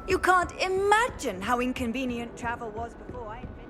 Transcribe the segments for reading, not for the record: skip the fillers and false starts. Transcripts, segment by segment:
You can't imagine how inconvenient travel was before I invented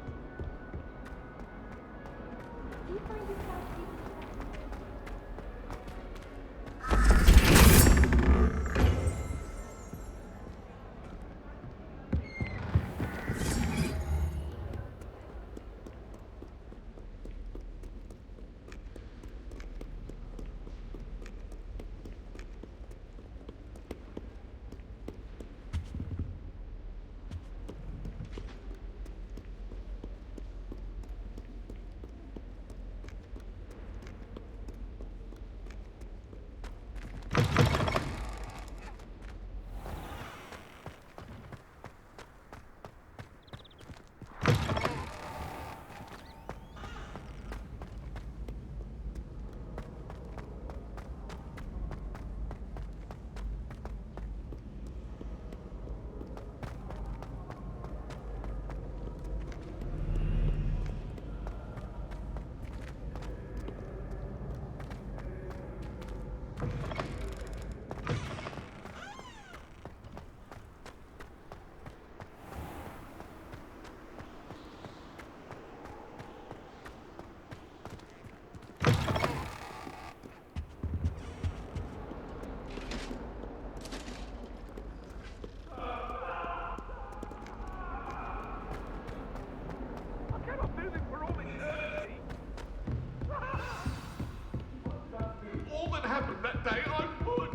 all that happened that day, I would.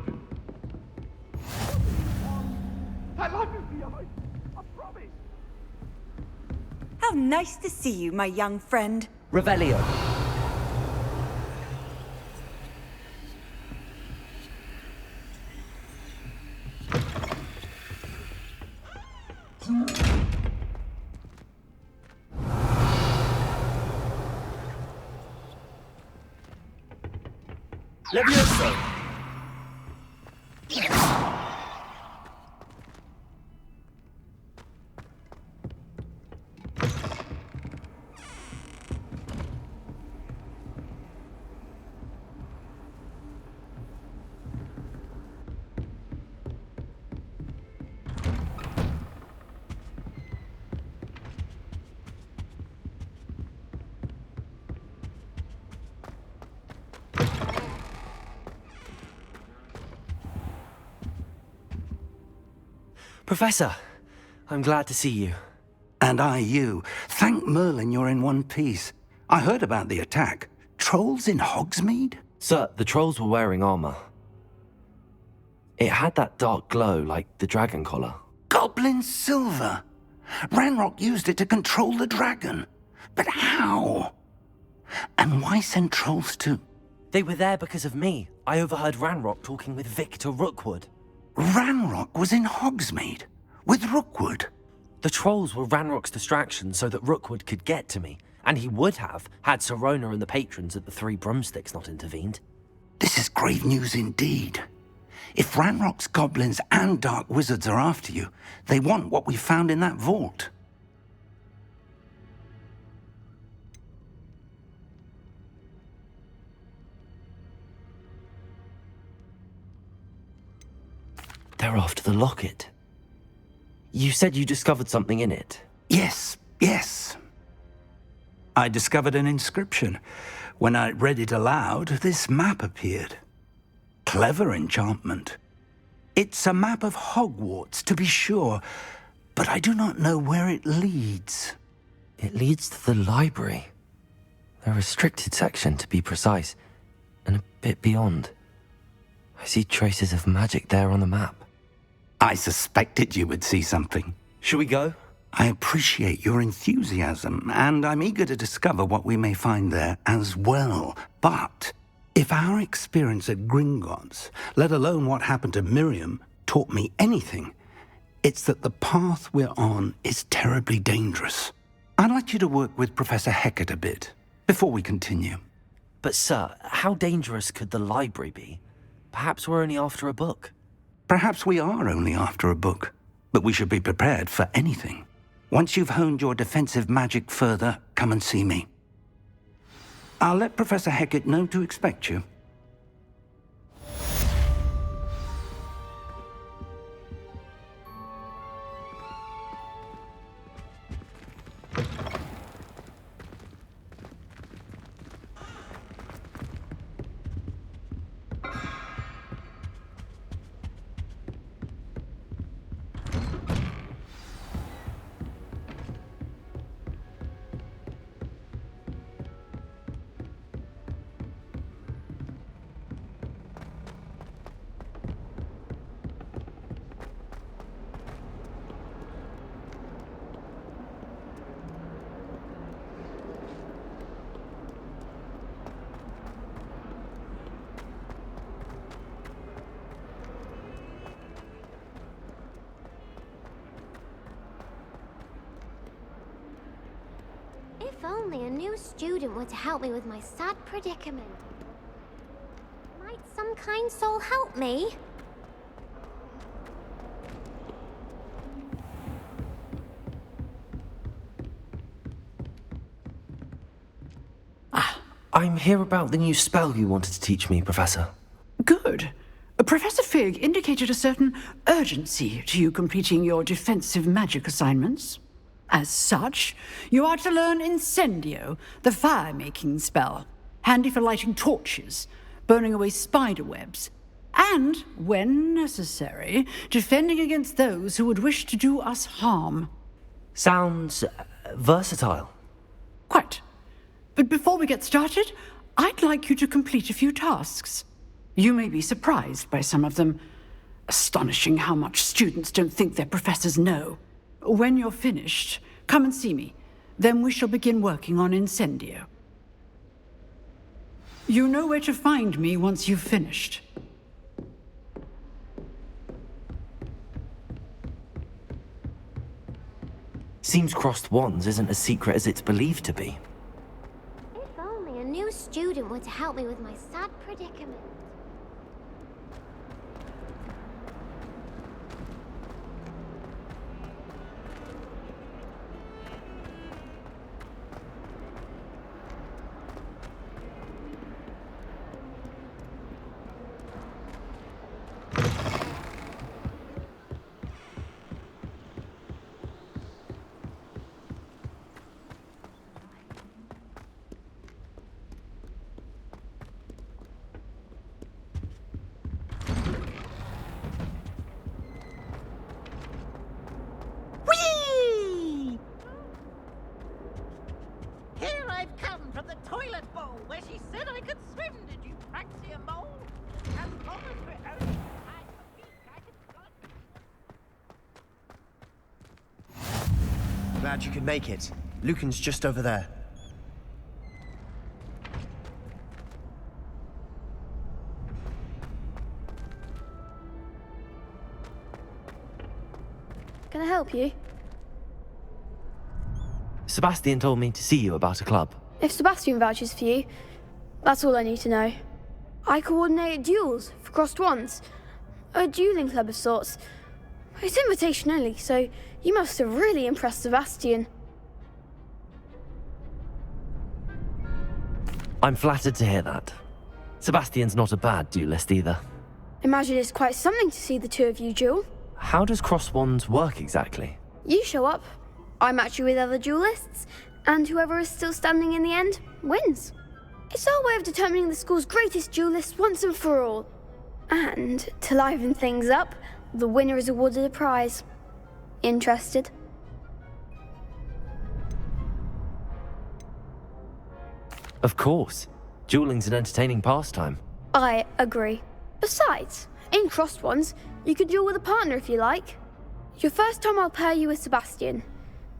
I love you, Theo. I promise. How nice to see you, my young friend. Revelio. Levioso. Professor, I'm glad to see you. And I you. Thank Merlin you're in one piece. I heard about the attack. Trolls in Hogsmeade? Sir, the trolls were wearing armor. It had that dark glow like the dragon collar. Goblin silver. Ranrock used it to control the dragon. But how? And why send trolls to... They were there because of me. I overheard Ranrock talking with Victor Rookwood. Ranrock was in Hogsmeade? With Rookwood? The trolls were Ranrock's distraction so that Rookwood could get to me. And he would have, had Sirona and the patrons at the Three Broomsticks not intervened. This is grave news indeed. If Ranrock's goblins and dark wizards are after you, they want what we found in that vault. They're after the locket. You said you discovered something in it. Yes. I discovered an inscription. When I read it aloud, this map appeared. Clever enchantment. It's a map of Hogwarts, to be sure, but I do not know where it leads. It leads to the library. The restricted section, to be precise, and a bit beyond. I see traces of magic there on the map. I suspected you would see something. Should we go? I appreciate your enthusiasm, and I'm eager to discover what we may find there as well. But if our experience at Gringotts, let alone what happened to Miriam, taught me anything, it's that the path we're on is terribly dangerous. I'd like you to work with Professor Hecat a bit before we continue. But sir, how dangerous could the library be? Perhaps we're only after a book. Perhaps we are only after a book, but we should be prepared for anything. Once you've honed your defensive magic further, come and see me. I'll let Professor Hecat know to expect you. If only a new student were to help me with my sad predicament. Might some kind soul help me? I'm here about the new spell you wanted to teach me, Professor. Good. Professor Fig indicated a certain urgency to you completing your defensive magic assignments. As such, you are to learn Incendio, the fire-making spell, handy for lighting torches, burning away spider webs, and, when necessary, defending against those who would wish to do us harm. Sounds versatile. Quite. But before we get started, I'd like you to complete a few tasks. You may be surprised by some of them. Astonishing how much students don't think their professors know. When you're finished, come and see me. Then we shall begin working on Incendio. You know where to find me once you've finished. Seems crossed wands isn't as secret as it's believed to be. If only a new student were to help me with my sad predicament. Whee! Here I've come from the toilet bowl where she said I could swim. Did you practice a mole? As long as we're only behind the peak, I can Glad you could make it. Lucan's just over there. Can I help you? Sebastian told me to see you about a club. If Sebastian vouches for you, that's all I need to know. I coordinate duels for crossed wands. A dueling club of sorts. It's invitation only, so you must have really impressed Sebastian. I'm flattered to hear that. Sebastian's not a bad duelist either. Imagine it's quite something to see the two of you duel. How does cross wands work exactly? You show up, I match you with other duelists, and whoever is still standing in the end wins. It's our way of determining the school's greatest duelist once and for all. And to liven things up, the winner is awarded a prize. Interested? Of course. Dueling's an entertaining pastime. I agree. Besides, in crossed ones, you can duel with a partner if you like. Your first time I'll pair you with Sebastian.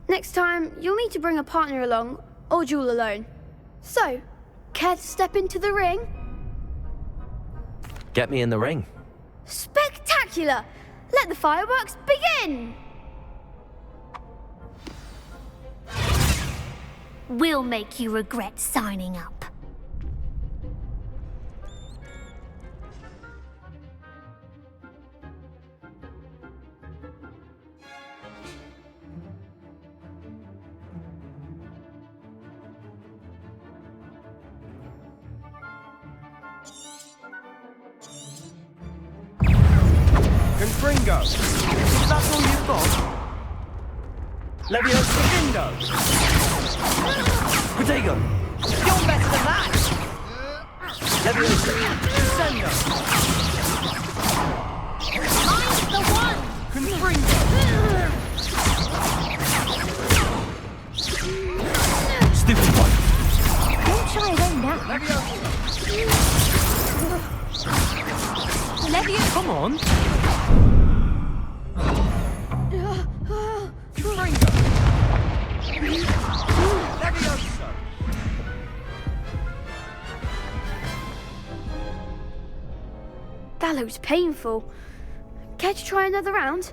Next time, you'll need to bring a partner along, or duel alone. So, care to step into the ring? Get me in the ring. Spectacular! Let the fireworks begin! We'll make you regret signing up. Confringo! Is that all you've got? Leviosa Lindo! Protego! You're better than that! Leviosa! Sendo! Mine's the one! Confringo! Stupid one! Don't try them now. Leviosa! Come on! Confringo! Leviosa! That looks painful. Care to try another round?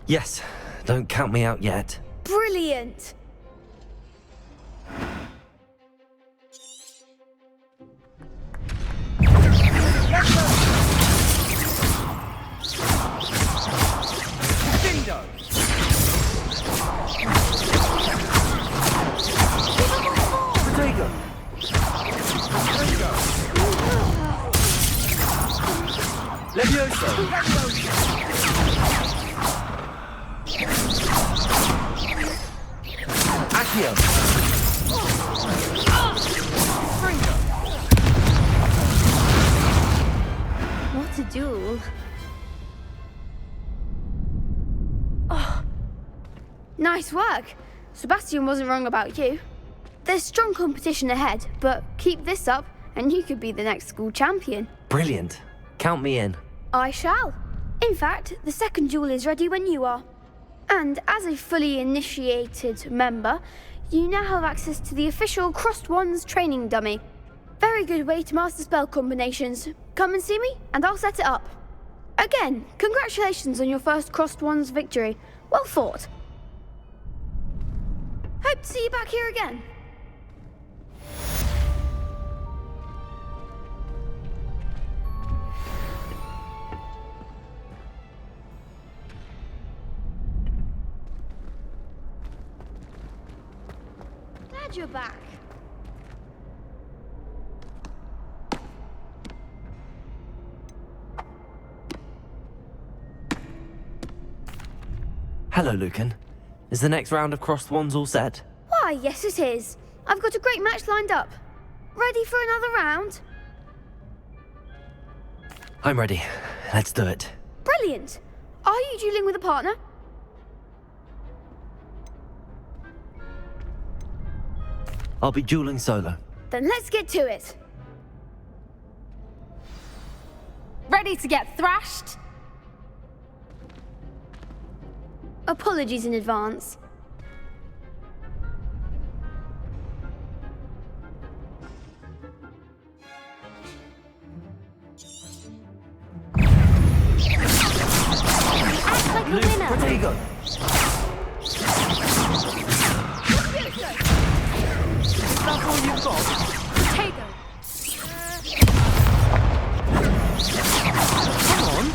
Yes, don't count me out yet. Brilliant! Levioso! Accio! What a duel. Nice work. Sebastian wasn't wrong about you. There's strong competition ahead, but keep this up and you could be the next school champion. Brilliant. Count me in. I shall. In fact, the second duel is ready when you are. And as a fully initiated member, you now have access to the official Crossed Wands training dummy. Very good way to master spell combinations. Come and see me, and I'll set it up. Again, congratulations on your first Crossed Wands victory. Well fought. Hope to see you back here again. Glad you're back. Hello, Lucan. Is the next round of Crossed Wands all set? Why, yes it is. I've got a great match lined up. Ready for another round? I'm ready. Let's do it. Brilliant. Are you dueling with a partner? I'll be dueling solo. Then let's get to it. Ready to get thrashed? Apologies in advance. Act like a winner. Protego! That's all you've got? Potato. Come on!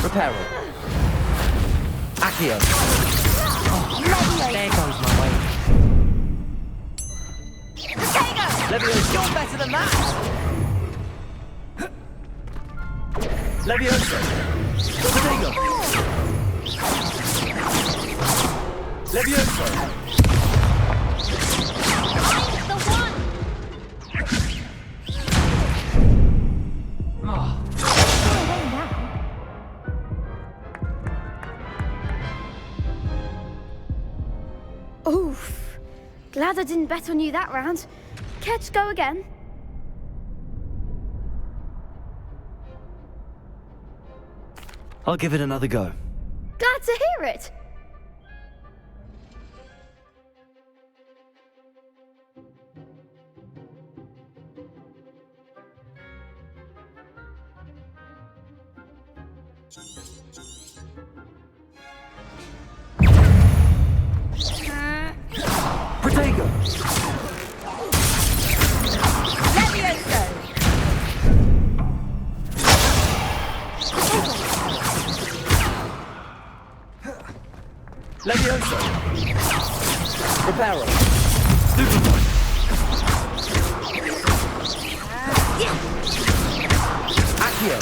Reparo. Accio. There goes my way. Levioso. You're better than that! Levioso. Protego. Levioso. The one. Oof. Glad I didn't bet on you that round. Care to go again? I'll give it another go. Glad to hear it. Protego. Levioso. Levioso. Reparo. Superpoint. Accio.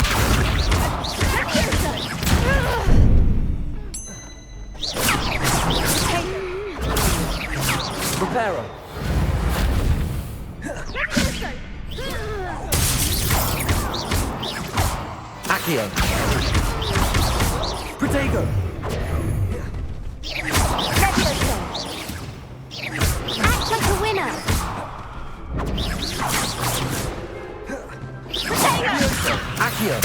Reparo. Accio. Protego. Act like a winner. Accio.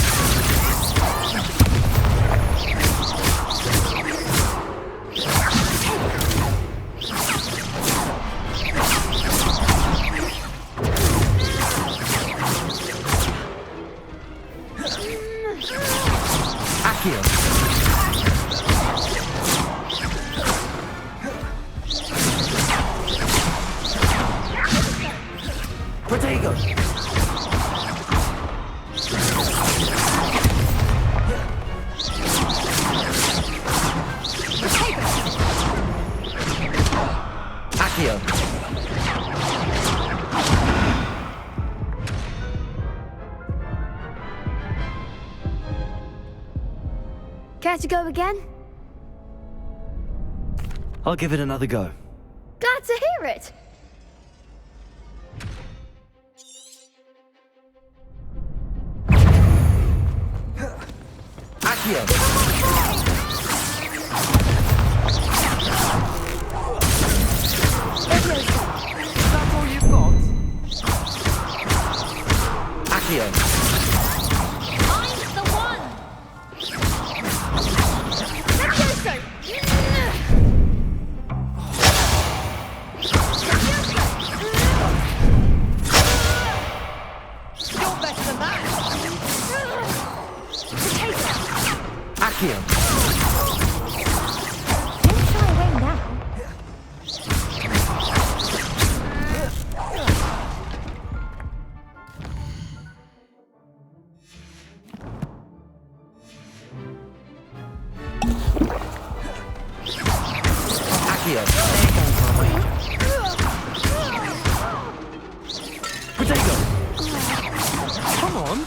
Accio. Protego. Accio. Care to go again? I'll give it another go. Glad to hear it. Accio! Is that all you've got? Accio! I'm the one! Levioso! You're better than that. Accio! Don't shy away now. Accio! Potato! Come on.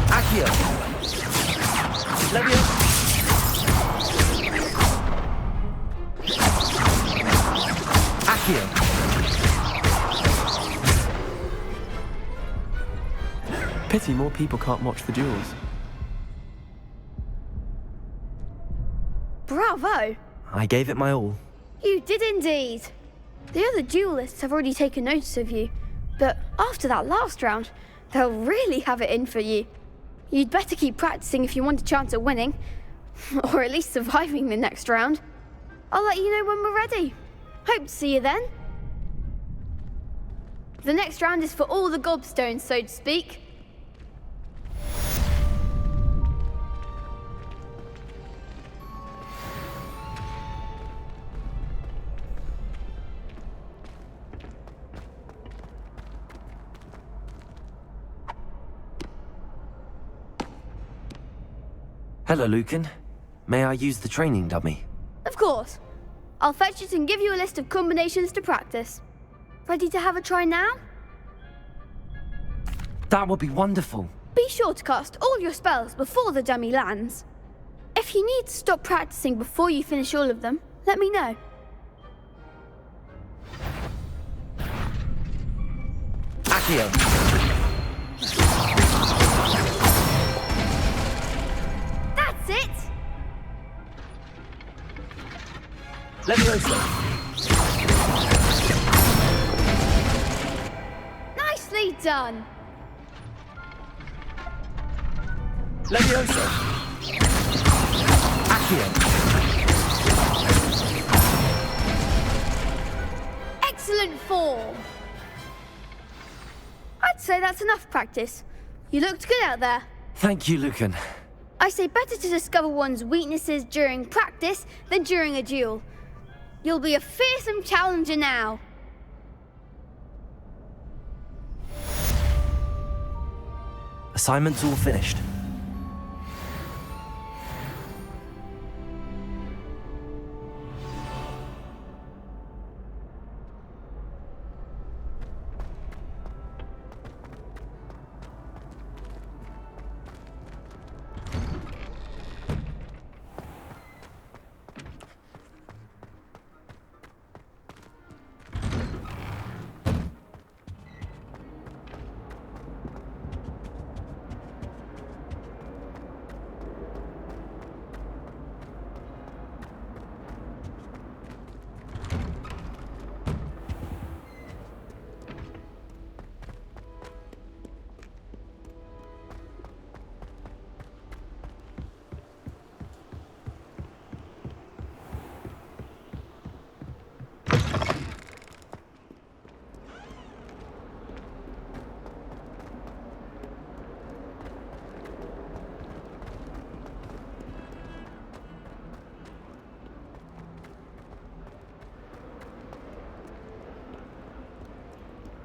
Accio! Levioso! Accio! Pity more people can't watch the duels. Bravo! I gave it my all. You did indeed. The other duelists have already taken notice of you, but after that last round, they'll really have it in for you. You'd better keep practicing if you want a chance at winning, or at least surviving the next round. I'll let you know when we're ready. Hope to see you then. The next round is for all the gobstones, so to speak. Hello, Lucan. May I use the training dummy? Of course. I'll fetch it and give you a list of combinations to practice. Ready to have a try now? That would be wonderful. Be sure to cast all your spells before the dummy lands. If you need to stop practicing before you finish all of them, let me know. Accio! That's it! Levioso! Nicely done! Levioso! Accio! Excellent form! I'd say that's enough practice. You looked good out there. Thank you, Lucan. I say better to discover one's weaknesses during practice than during a duel. You'll be a fearsome challenger now. Assignment's all finished.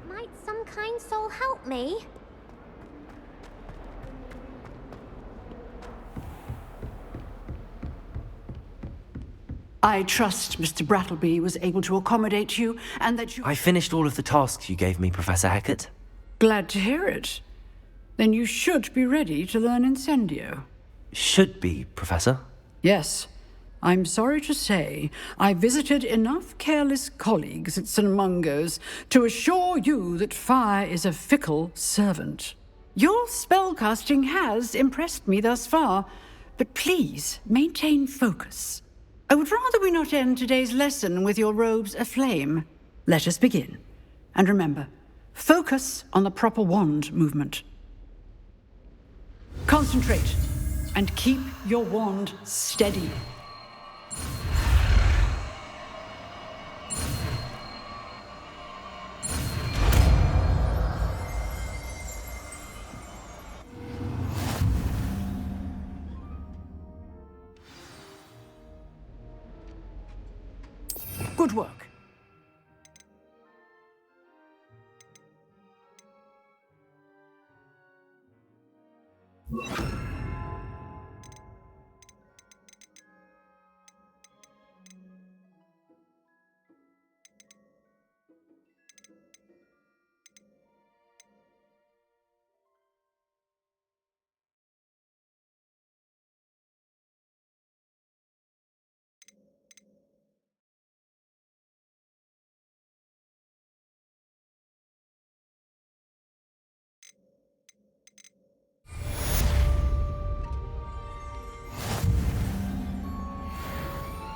Might some kind soul help me? I trust Mr. Brattleby was able to accommodate you and that you... I finished all of the tasks you gave me, Professor Hecat. Glad to hear it. Then you should be ready to learn Incendio. should be, Professor. Yes. I'm sorry to say, I visited enough careless colleagues at St. Mungo's to assure you that fire is a fickle servant. Your spellcasting has impressed me thus far, but please maintain focus. I would rather we not end today's lesson with your robes aflame. Let us begin. And remember, focus on the proper wand movement. Concentrate, and keep your wand steady. Good work.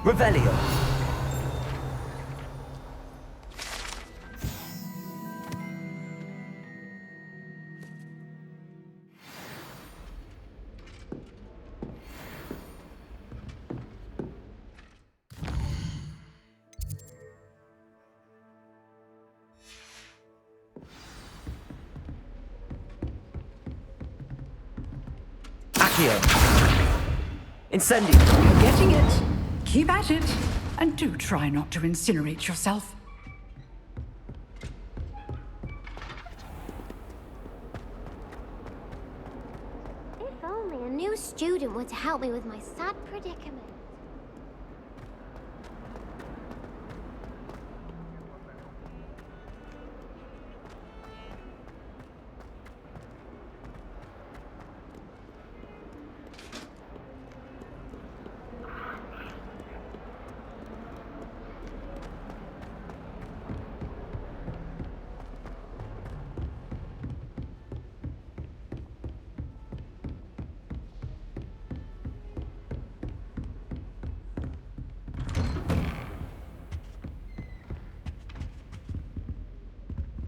Revelio. Accio. Incendio. You're getting it. Keep at it, and do try not to incinerate yourself. If only a new student were to help me with my sad predicament.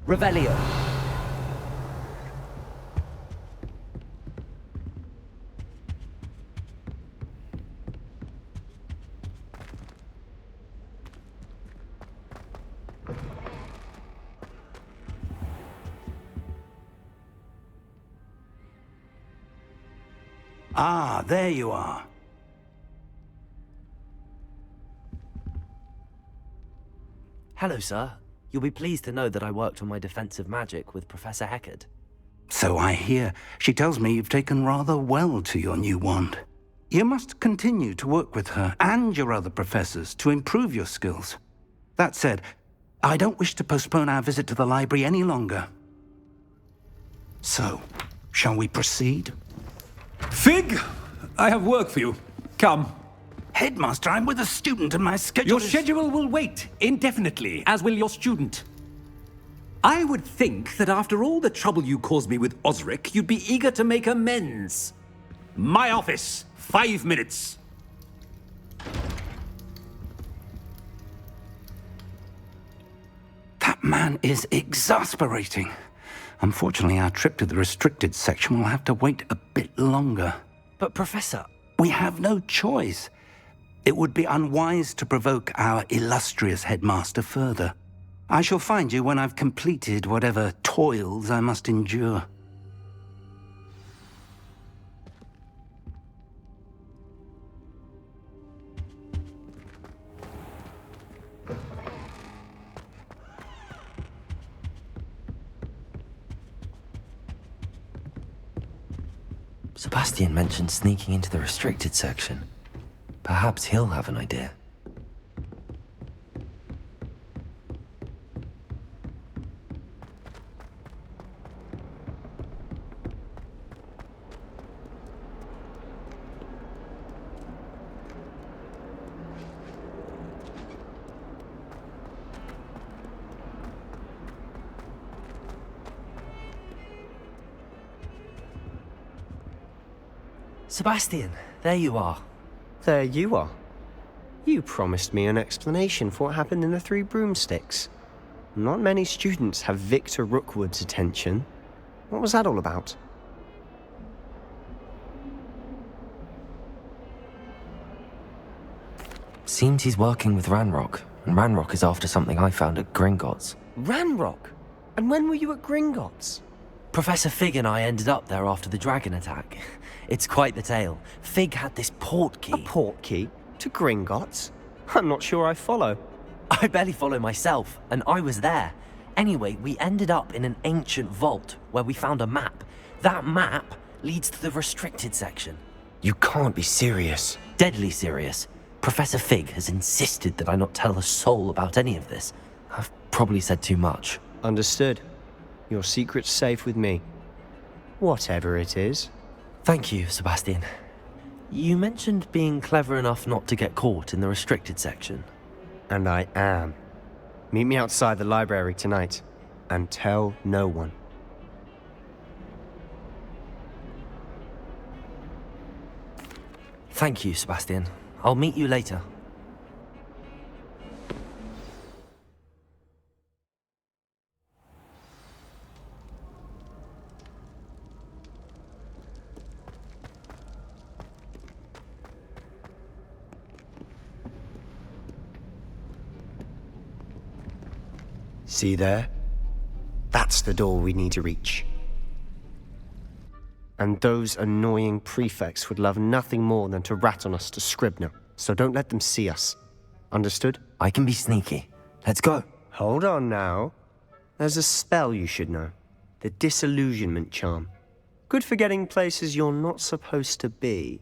Revelio. Ah, there you are. Hello, sir. You'll be pleased to know that I worked on my defensive magic with Professor Heckard. So I hear. She tells me you've taken rather well to your new wand. You must continue to work with her and your other professors to improve your skills. That said, I don't wish to postpone our visit to the library any longer. So, shall we proceed? Fig, I have work for you. Come. Headmaster, I'm with a student and my schedule Your is... schedule will wait indefinitely, as will your student. I would think that after all the trouble you caused me with Osric, you'd be eager to make amends. My office, 5 minutes. That man is exasperating. Unfortunately, our trip to the restricted section will have to wait a bit longer. But, Professor... We have no choice. It would be unwise to provoke our illustrious headmaster further. I shall find you when I've completed whatever toils I must endure. Sebastian mentioned sneaking into the restricted section. Perhaps he'll have an idea. Sebastian, there you are. There you are. You promised me an explanation for what happened in the Three Broomsticks. Not many students have Victor Rookwood's attention. What was that all about? Seems he's working with Ranrock, and Ranrock is after something I found at Gringotts. Ranrock? And when were you at Gringotts? Professor Fig and I ended up there after the dragon attack. It's quite the tale. Fig had this port key. A port key? To Gringotts? I'm not sure I follow. I barely follow myself, and I was there. Anyway, we ended up in an ancient vault where we found a map. That map leads to the restricted section. You can't be serious. Deadly serious. Professor Fig has insisted that I not tell a soul about any of this. I've probably said too much. Understood. Your secret's safe with me. Whatever it is. Thank you, Sebastian. You mentioned being clever enough not to get caught in the restricted section. And I am. Meet me outside the library tonight, and tell no one. Thank you, Sebastian. I'll meet you later. See there? That's the door we need to reach. And those annoying prefects would love nothing more than to rat on us to Scribner, so don't let them see us. Understood? I can be sneaky. Let's go. Hold on now. There's a spell you should know. The Disillusionment Charm. Good for getting places you're not supposed to be.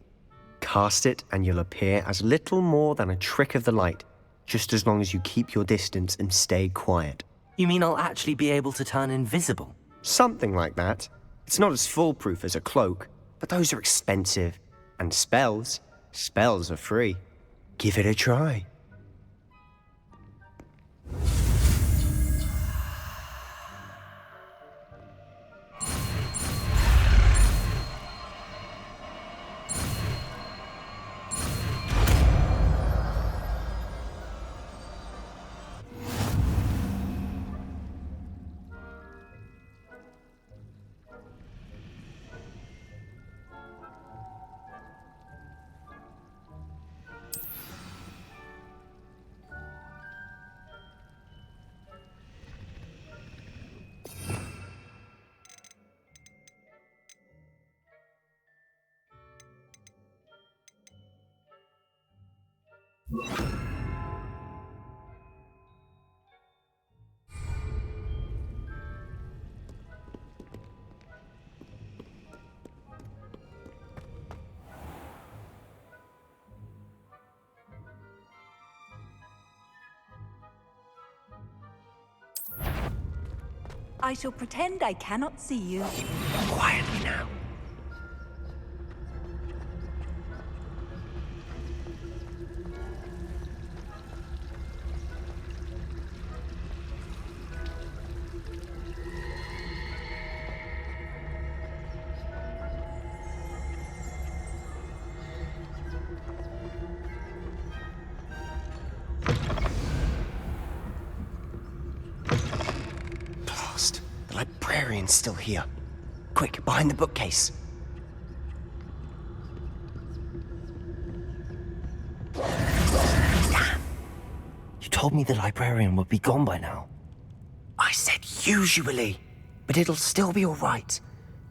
Cast it and you'll appear as little more than a trick of the light, just as long as you keep your distance and stay quiet. You mean I'll actually be able to turn invisible? Something like that. It's not as foolproof as a cloak, but those are expensive. And spells are free. Give it a try. I shall pretend I cannot see you. Quietly now. The librarian's still here. Quick, behind the bookcase. Damn. You told me the librarian would be gone by now. I said usually, but it'll still be all right.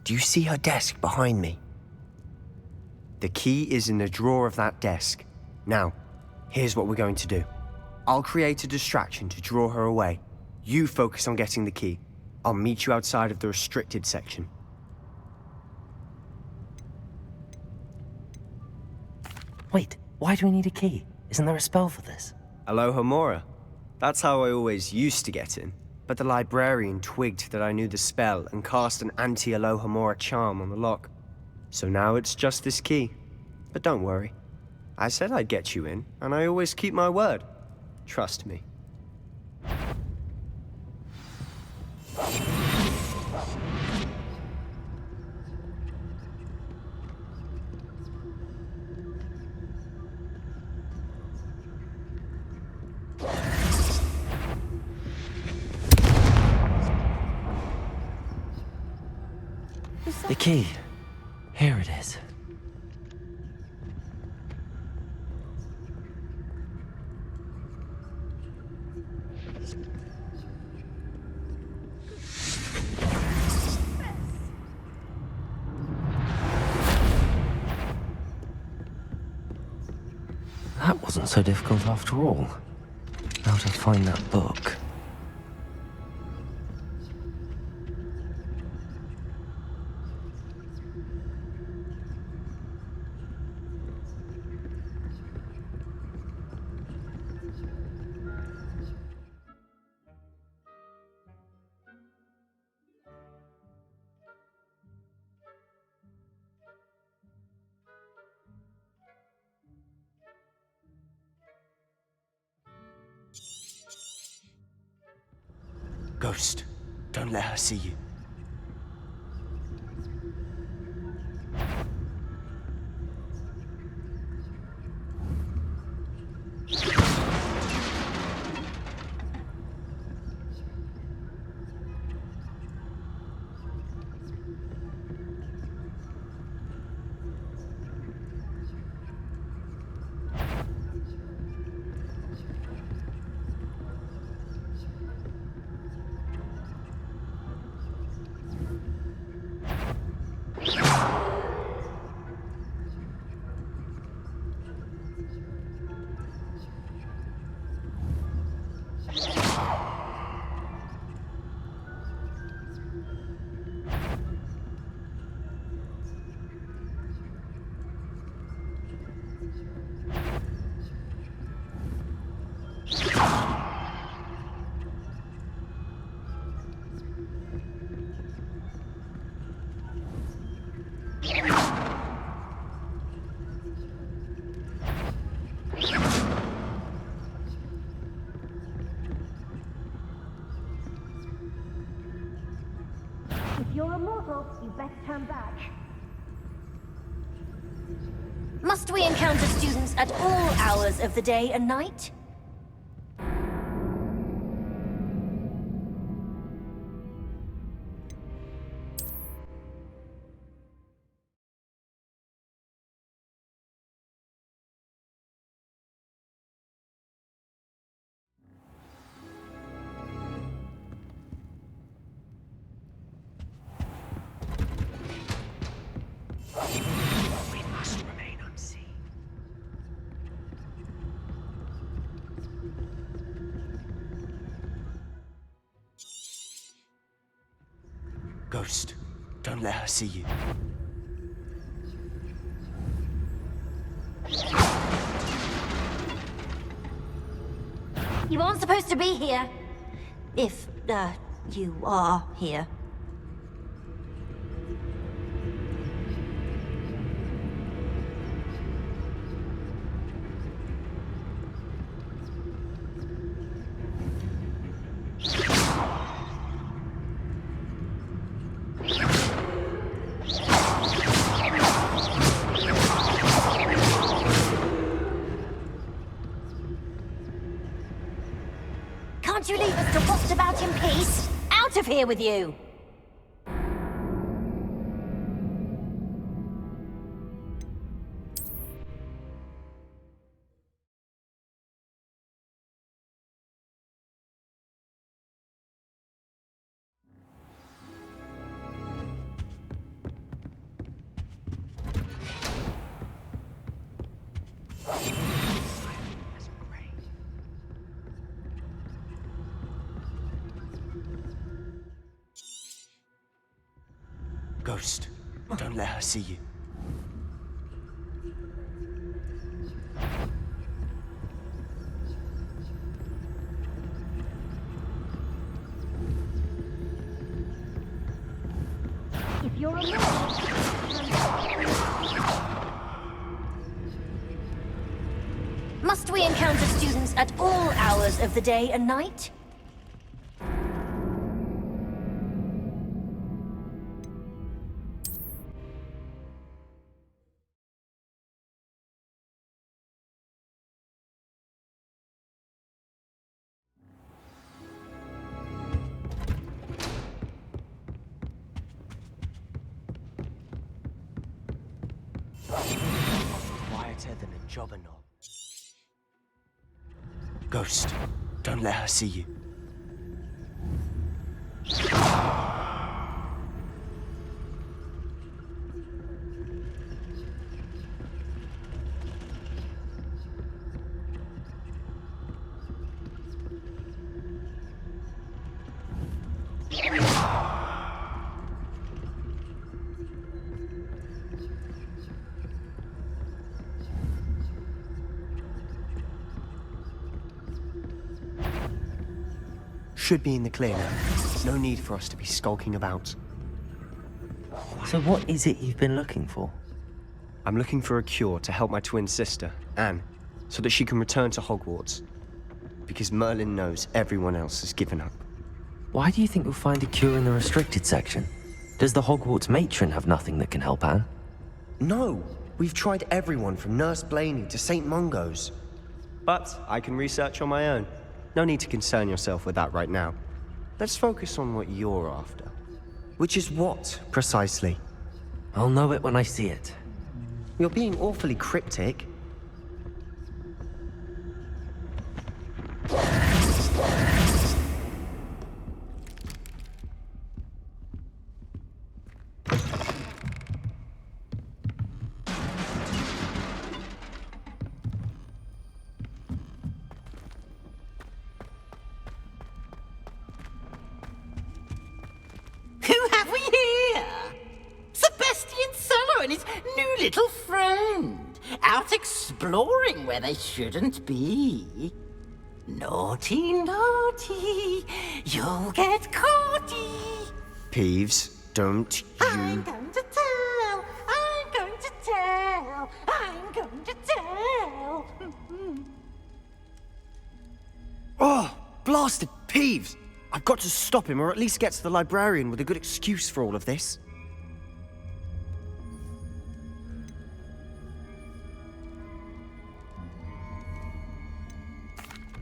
Do you see her desk behind me? The key is in the drawer of that desk. Now, here's what we're going to do. I'll create a distraction to draw her away. You focus on getting the key. I'll meet you outside of the restricted section. Wait, why do we need a key? Isn't there a spell for this? Alohomora. That's how I always used to get in. But the librarian twigged that I knew the spell and cast an anti-Alohomora charm on the lock. So now it's just this key. But don't worry. I said I'd get you in, and I always keep my word. Trust me. The key. Here it is. That wasn't so difficult after all. How to find that book. Ghost, don't let her see you. If you're immortal, you best turn back. Must we encounter students at all hours of the day and night? We must remain unseen. Ghost, don't let her see you. You aren't supposed to be here. If, you are here. Can't you leave us to rot about in peace? Out of here with you! Ghost, don't let her see you. If you're immortal, Must we encounter students at all hours of the day and night? Quieter than a jobberknoll. Ghost, don't let her see you. Should be in the clear now. No need for us to be skulking about. So what is it you've been looking for? I'm looking for a cure to help my twin sister, Anne, so that she can return to Hogwarts. Because Merlin knows everyone else has given up. Why do you think you'll find a cure in the restricted section? Does the Hogwarts matron have nothing that can help Anne? No! We've tried everyone from Nurse Blaney to St. Mungo's. But I can research on my own. No need to concern yourself with that right now. Let's focus on what you're after. Which is what, precisely? I'll know it when I see it. You're being awfully cryptic. Who have we here? Sebastian Cello and his new little friend, out exploring where they shouldn't be. Naughty, naughty, you'll get caughty. Peeves, don't I'm you... going to tell, I'm going to tell, I'm going to tell. Oh, blasted Peeves! I've got to stop him, or at least get to the librarian with a good excuse for all of this.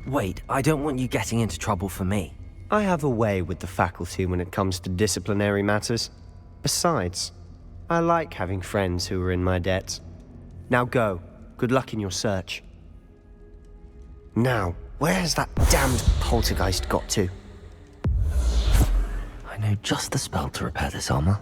Wait, I don't want you getting into trouble for me. I have a way with the faculty when it comes to disciplinary matters. Besides, I like having friends who are in my debt. Now go. Good luck in your search. Now, where has that damned poltergeist got to? I know just the spell to repair this armor.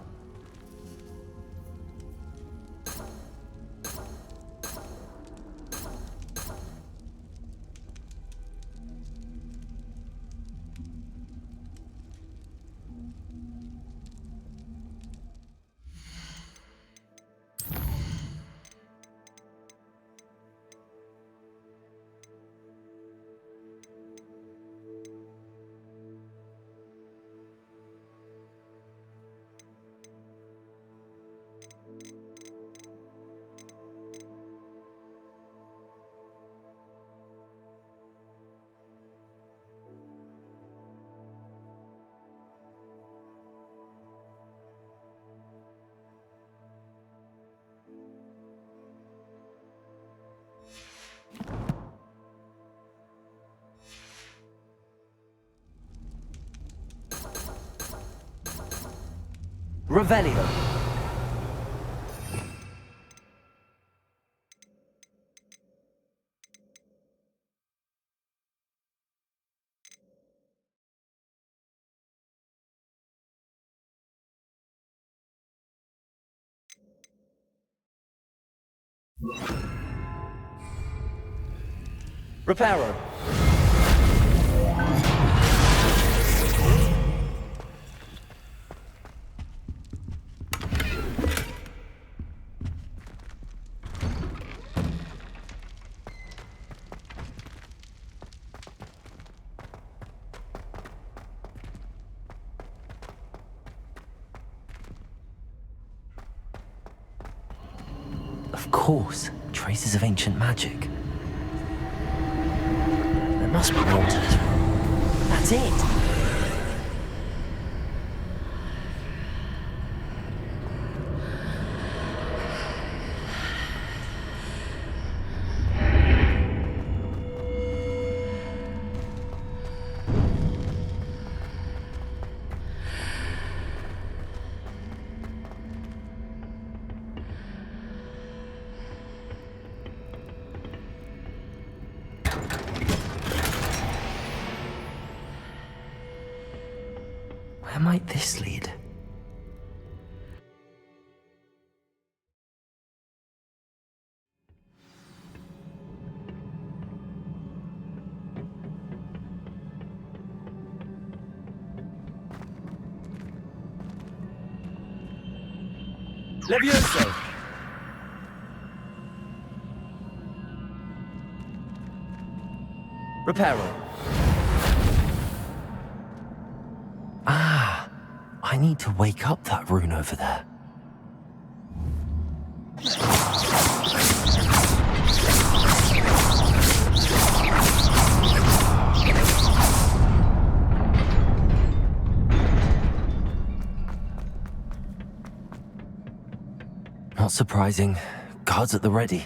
Revelio. Reparo. Of course, traces of ancient magic. There must be more to this room. That's it! Where might this lead? Levioso! Reparo. Ah, I need to wake up that rune over there. Not surprising. Guards at the ready.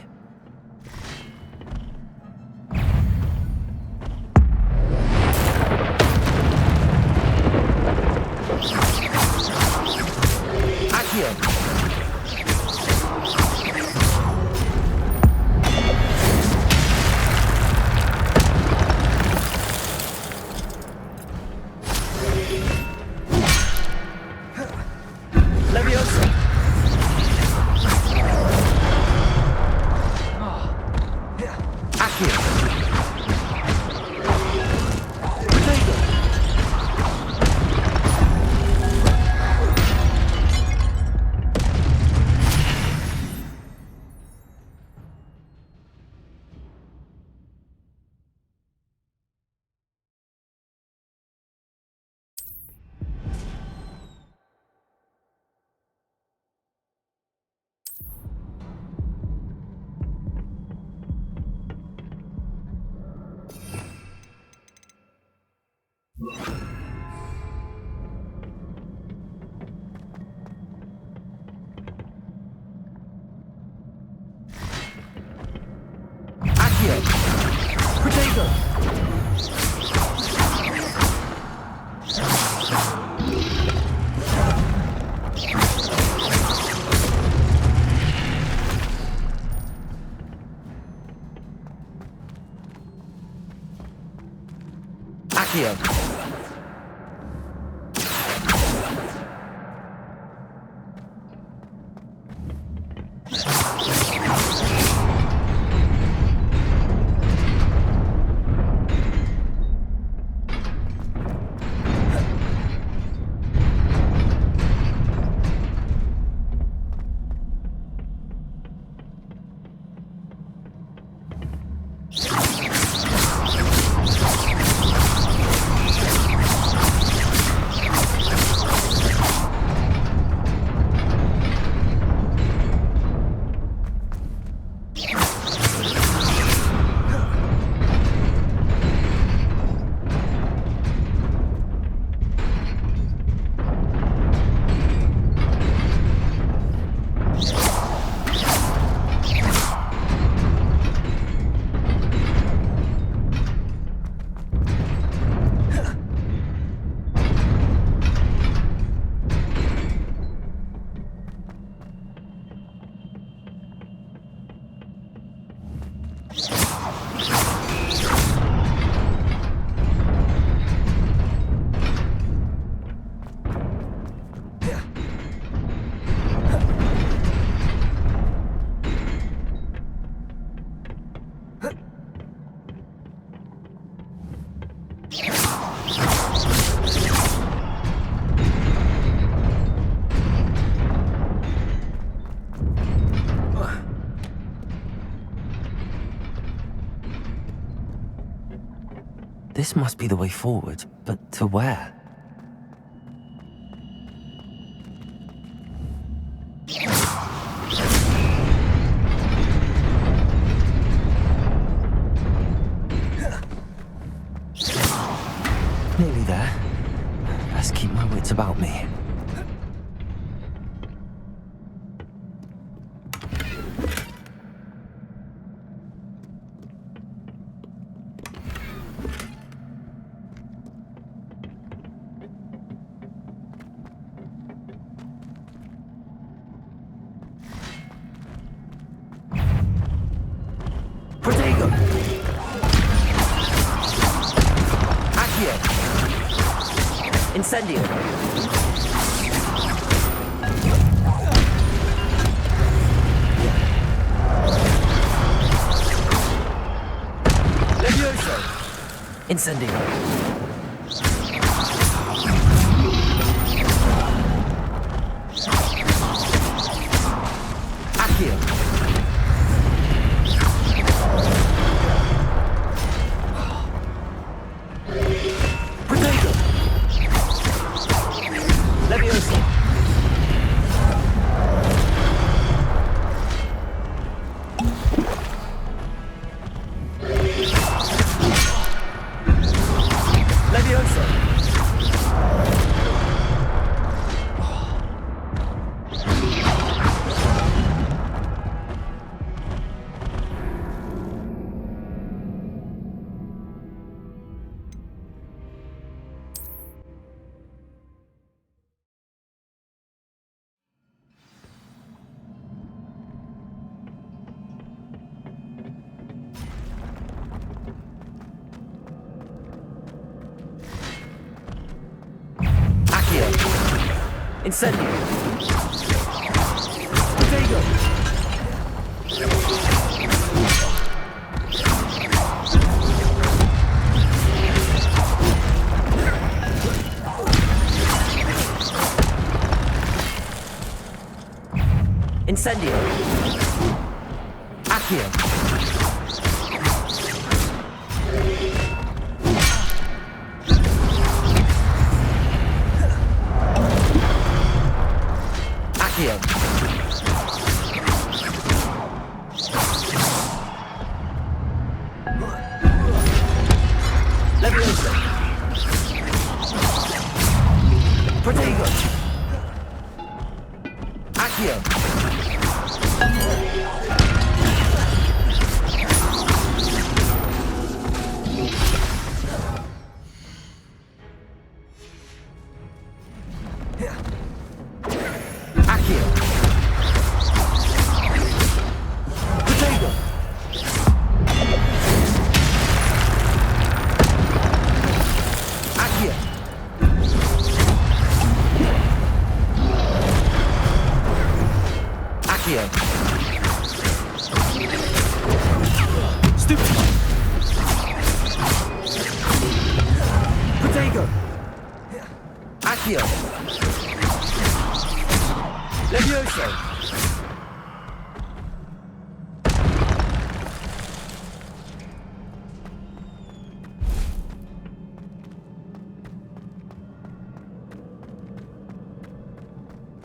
This must be the way forward, but to where? Nearly there. Best keep my wits about me. Incendio. Levioso. Incendio. Accio. Protego. Levioso. Levioso. Accio. Incendio. Protego. Incendio. Accio. Accio. Levioso. Protego. Accio. Accio. Protego. Accio. Accio. Stupid. Protego. Accio. Levioso.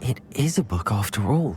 It is a book after all.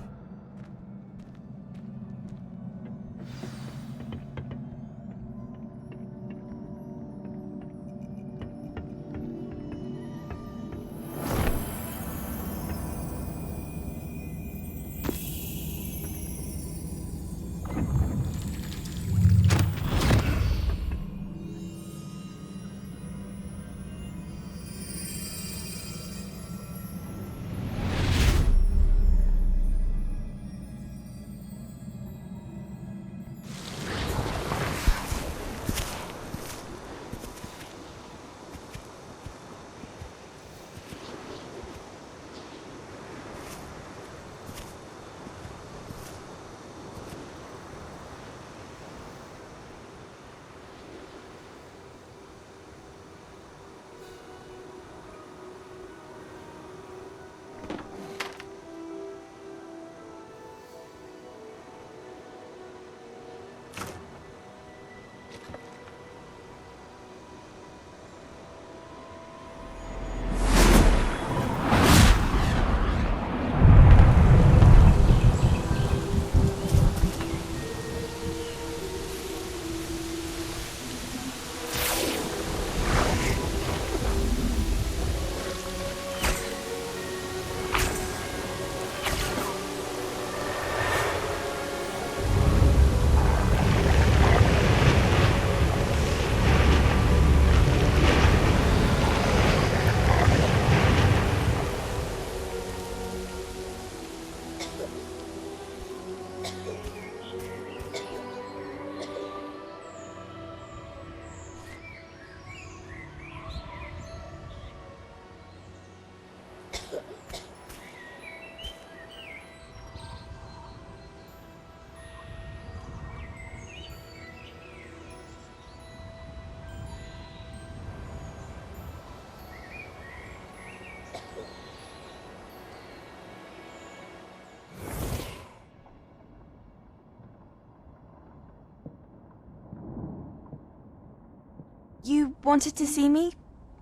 You wanted to see me?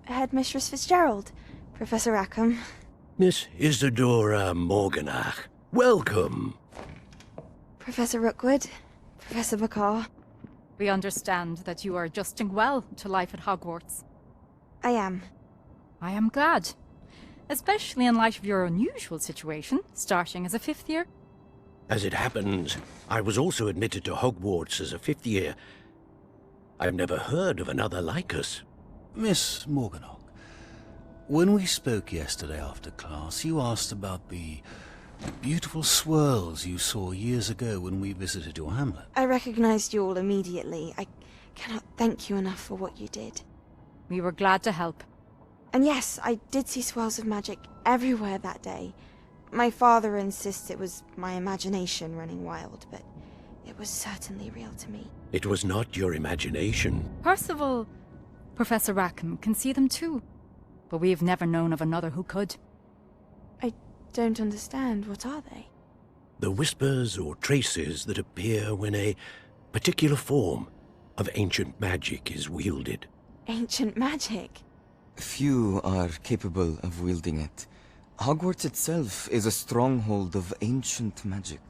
Headmistress Fitzgerald, Professor Rackham. Miss Isadora Morganach, welcome. Professor Rookwood, Professor Bakar. We understand that you are adjusting well to life at Hogwarts. I am. I am glad. Especially in light of your unusual situation, starting as a 5th year. As it happens, I was also admitted to Hogwarts as a 5th year. I've never heard of another like us. Miss Morganach, when we spoke yesterday after class, you asked about the beautiful swirls you saw years ago when we visited your hamlet. I recognized you all immediately. I cannot thank you enough for what you did. We were glad to help. And yes, I did see swirls of magic everywhere that day. My father insists it was my imagination running wild, but it was certainly real to me. It was not your imagination. Percival, Professor Rackham can see them too. But we have never known of another who could. I don't understand. What are they? The whispers or traces that appear when a particular form of ancient magic is wielded. Ancient magic? Few are capable of wielding it. Hogwarts itself is a stronghold of ancient magic.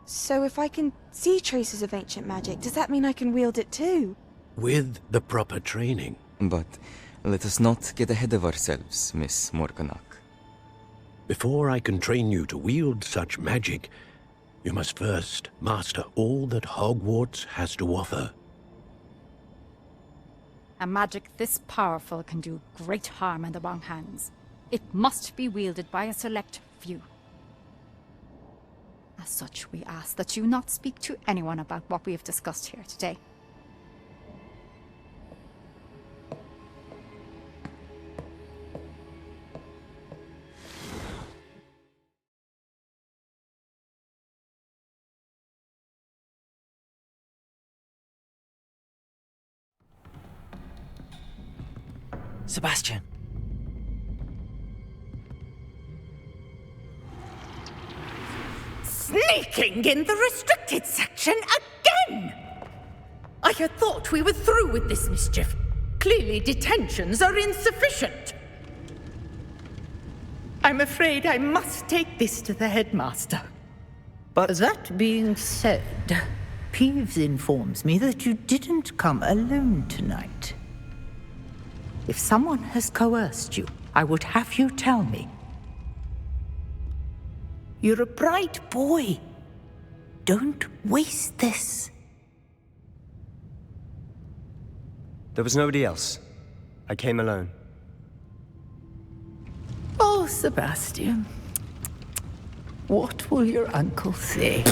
So if I can see traces of ancient magic, does that mean I can wield it too? With the proper training. But let us not get ahead of ourselves, Miss Morganach. Before I can train you to wield such magic, you must first master all that Hogwarts has to offer. A magic this powerful can do great harm in the wrong hands. It must be wielded by a select few. As such, we ask that you not speak to anyone about what we have discussed here today. Sebastian! Sneaking in the restricted section again! I had thought we were through with this mischief. Clearly detentions are insufficient. I'm afraid I must take this to the headmaster. But that being said, Peeves informs me that you didn't come alone tonight. If someone has coerced you, I would have you tell me. You're a bright boy. Don't waste this. There was nobody else. I came alone. Oh, Sebastian. What will your uncle say?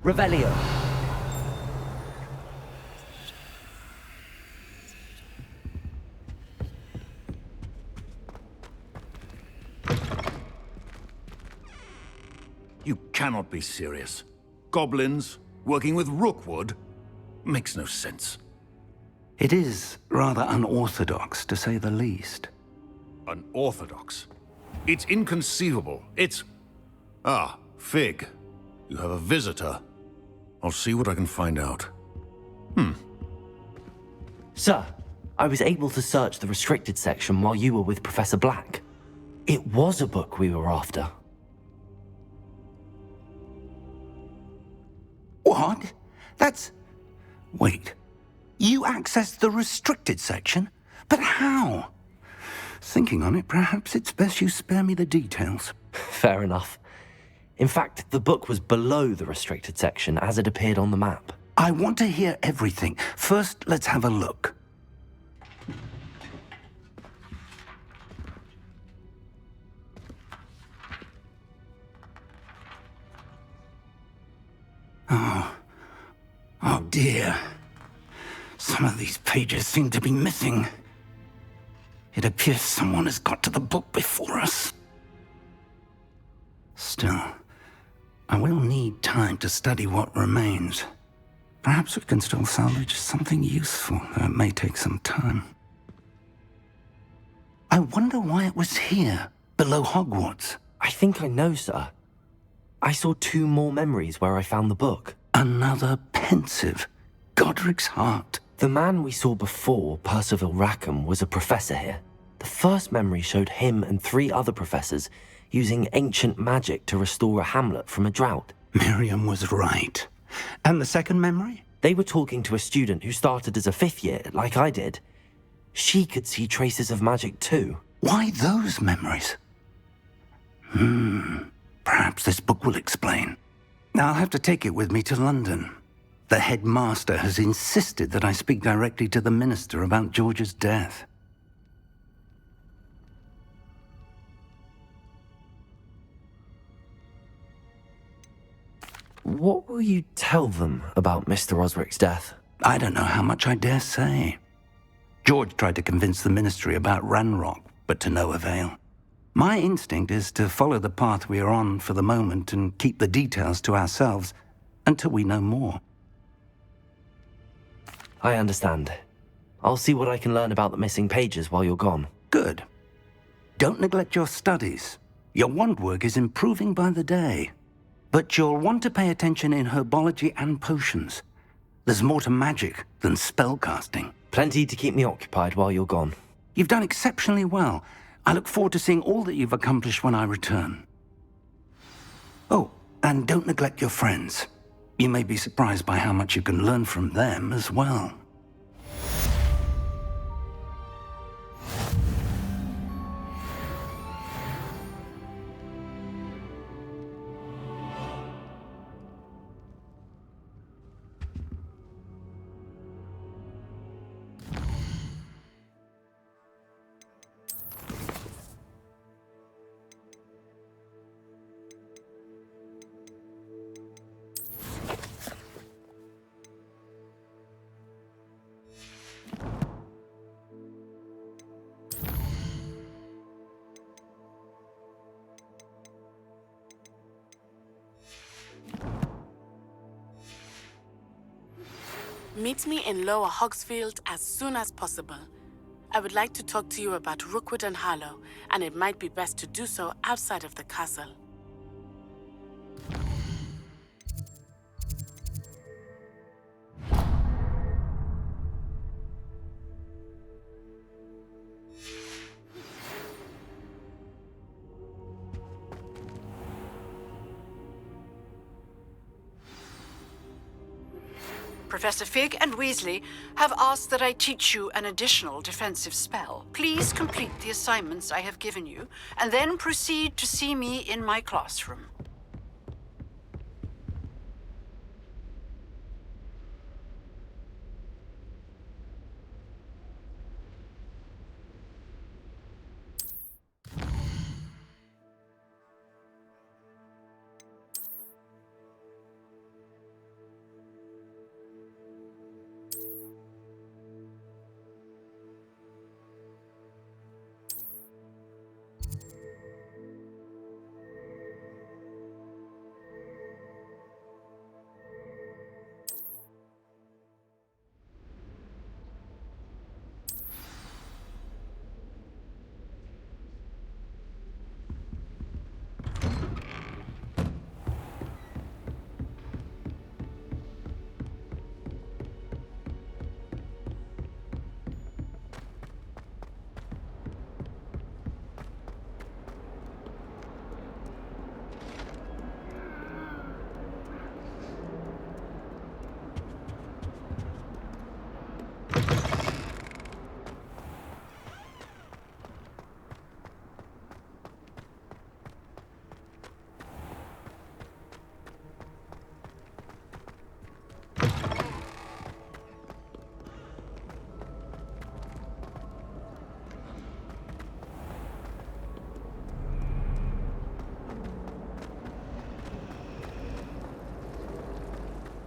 Revelio. You cannot be serious. Goblins working with Rookwood? Makes no sense. It is rather unorthodox, to say the least. Unorthodox? It's inconceivable. It's... Ah, Fig. You have a visitor. I'll see what I can find out. Sir, I was able to search the restricted section while you were with Professor Black. It was a book we were after. What? That's... Wait. You accessed the restricted section? But how? Thinking on it, perhaps it's best you spare me the details. Fair enough. In fact, the book was below the restricted section as it appeared on the map. I want to hear everything. First, let's have a look. Oh dear. Some of these pages seem to be missing. It appears someone has got to the book before us. Still, I will need time to study what remains. Perhaps we can still salvage something useful, though it may take some time. I wonder why it was here, below Hogwarts. I think I know, sir. I saw 2 more memories where I found the book. Another pensive. Godric's heart. The man we saw before, Percival Rackham, was a professor here. The first memory showed him and 3 other professors using ancient magic to restore a hamlet from a drought. Miriam was right. And the second memory? They were talking to a student who started as a 5th year, like I did. She could see traces of magic too. Why those memories? Perhaps this book will explain. I'll have to take it with me to London. The headmaster has insisted that I speak directly to the minister about George's death. What will you tell them about Mr. Osric's death? I don't know how much I dare say. George tried to convince the ministry about Ranrock, but to no avail. My instinct is to follow the path we are on for the moment and keep the details to ourselves until we know more. I understand. I'll see what I can learn about the missing pages while you're gone. Good. Don't neglect your studies. Your wand work is improving by the day. But you'll want to pay attention in herbology and potions. There's more to magic than spellcasting. Plenty to keep me occupied while you're gone. You've done exceptionally well. I look forward to seeing all that you've accomplished when I return. Oh, and don't neglect your friends. You may be surprised by how much you can learn from them as well. Meet me in Lower Hogsfield as soon as possible. I would like to talk to you about Rookwood and Harlow, and it might be best to do so outside of the castle. Professor Fig and Weasley have asked that I teach you an additional defensive spell. Please complete the assignments I have given you, and then proceed to see me in my classroom.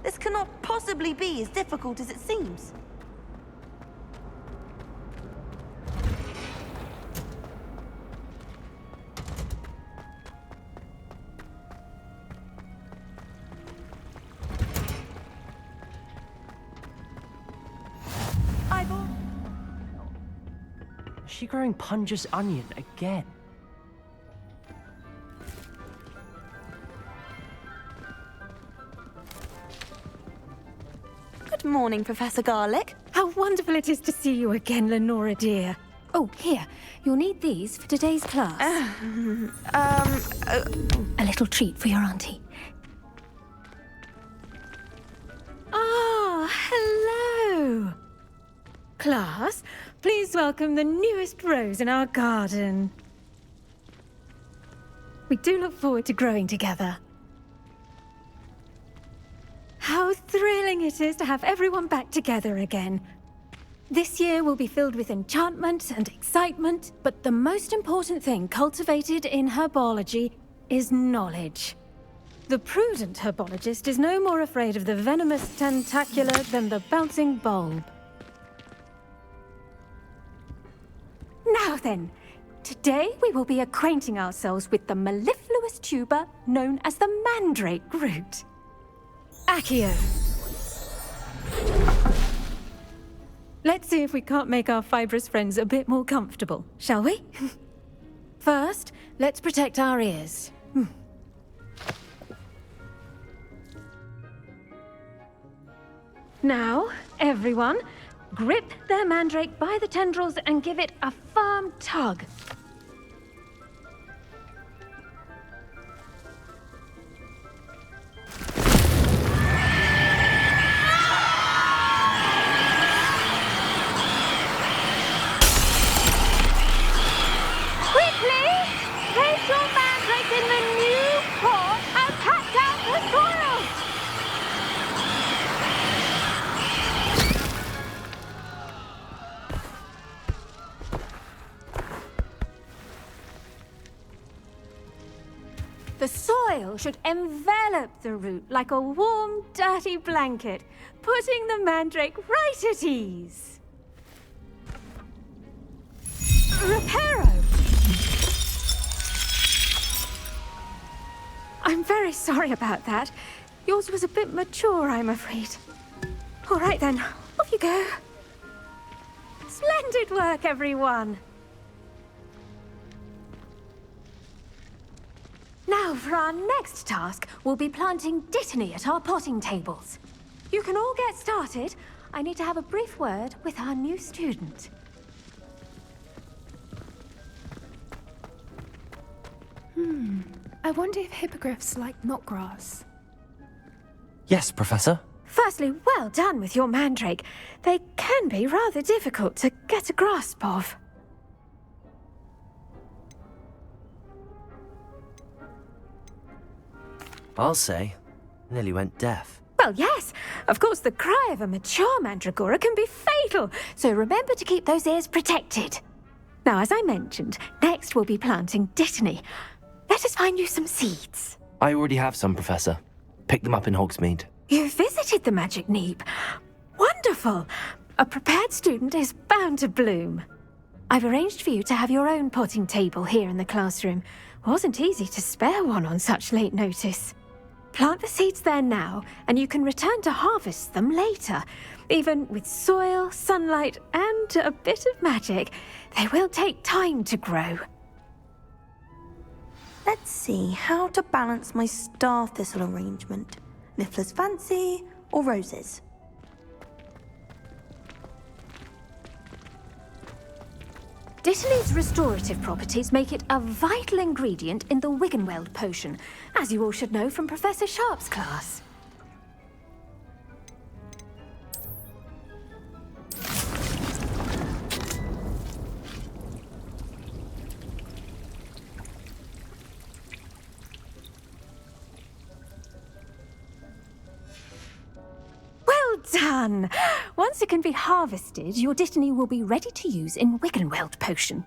This cannot possibly be as difficult as it seems. Is she growing Punja's onion again? Good morning, Professor Garlick. How wonderful it is to see you again, Lenora dear. Oh, here. You'll need these for today's class. A little treat for your auntie. Ah, hello. Class, please welcome the newest rose in our garden. We do look forward to growing together. How thrilling it is to have everyone back together again. This year will be filled with enchantment and excitement, but the most important thing cultivated in herbology is knowledge. The prudent herbologist is no more afraid of the venomous tentacular than the bouncing bulb. Now then, today we will be acquainting ourselves with the mellifluous tuber known as the mandrake root. Accio. Let's see if we can't make our fibrous friends a bit more comfortable, shall we? First, let's protect our ears. Now, everyone, grip their mandrake by the tendrils and give it a firm tug. Quickly! Place your mandrake in the new pot and pat down the soil! The soil should envelop the root like a warm, dirty blanket, putting the mandrake right at ease. Reparo! I'm very sorry about that. Yours was a bit mature, I'm afraid. All right then, off you go. Splendid work, everyone. Now, for our next task, we'll be planting Dittany at our potting tables. You can all get started. I need to have a brief word with our new student. I wonder if hippogriffs like knotgrass. Yes, Professor. Firstly, well done with your mandrake. They can be rather difficult to get a grasp of. I'll say, nearly went deaf. Well, yes. Of course, the cry of a mature mandragora can be fatal, so remember to keep those ears protected. Now, as I mentioned, next we'll be planting Dittany. Let us find you some seeds. I already have some, Professor. Picked them up in Hogsmeade. You visited the Magic Neep. Wonderful. A prepared student is bound to bloom. I've arranged for you to have your own potting table here in the classroom. Wasn't easy to spare one on such late notice. Plant the seeds there now, and you can return to harvest them later. Even with soil, sunlight, and a bit of magic, they will take time to grow. Let's see how to balance my star thistle arrangement. Niffler's fancy or roses? Dittany's restorative properties make it a vital ingredient in the Wiggenweld potion, as you all should know from Professor Sharp's class. Well done! Once it can be harvested, your Dittany will be ready to use in Wiggenweld potion.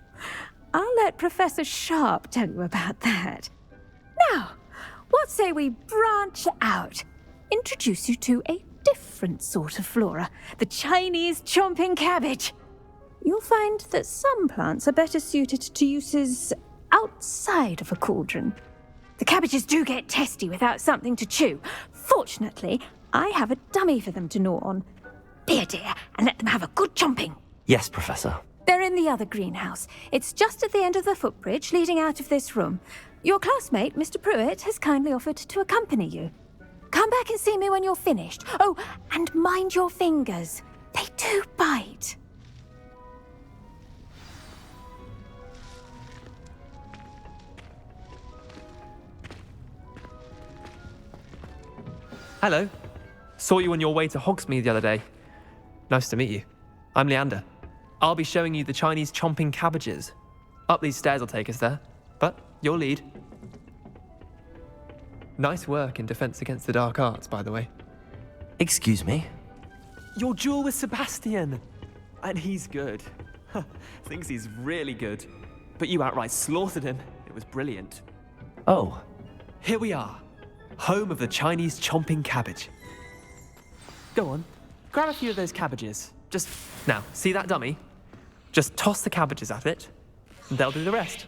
I'll let Professor Sharp tell you about that. Now, what say we branch out? introduce you to a different sort of flora, the Chinese chomping cabbage. You'll find that some plants are better suited to uses outside of a cauldron. The cabbages do get testy without something to chew. Fortunately, I have a dummy for them to gnaw on. Be a dear and let them have a good chomping. Yes, Professor. They're in the other greenhouse. It's just at the end of the footbridge leading out of this room. Your classmate, Mr. Pruitt, has kindly offered to accompany you. Come back and see me when you're finished. Oh, and mind your fingers. They do bite. Hello. Saw you on your way to Hogsmeade the other day. Nice to meet you. I'm Leander. I'll be showing you the Chinese chomping cabbages. Up these stairs will take us there, but you'll lead. Nice work in Defense Against the Dark Arts, by the way. Excuse me? Your duel with Sebastian! And he's good. Thinks he's really good. But you outright slaughtered him. It was brilliant. Oh. Here we are. Home of the Chinese chomping cabbage. Go on, grab a few of those cabbages. Just, now, see that dummy? Just toss the cabbages at it, and they'll do the rest.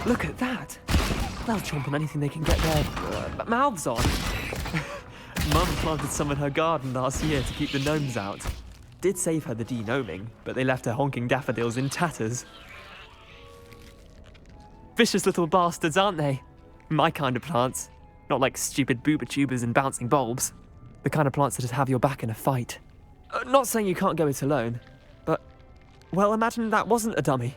Look at that! They'll chomp on anything they can get their mouths on. Mum planted some in her garden last year to keep the gnomes out. Did save her the de-gnoming, but they left her honking daffodils in tatters. Vicious little bastards, aren't they? My kind of plants. Not like stupid booba tubers and bouncing bulbs. The kind of plants that just have your back in a fight. Not saying you can't go it alone, but, well, imagine that wasn't a dummy.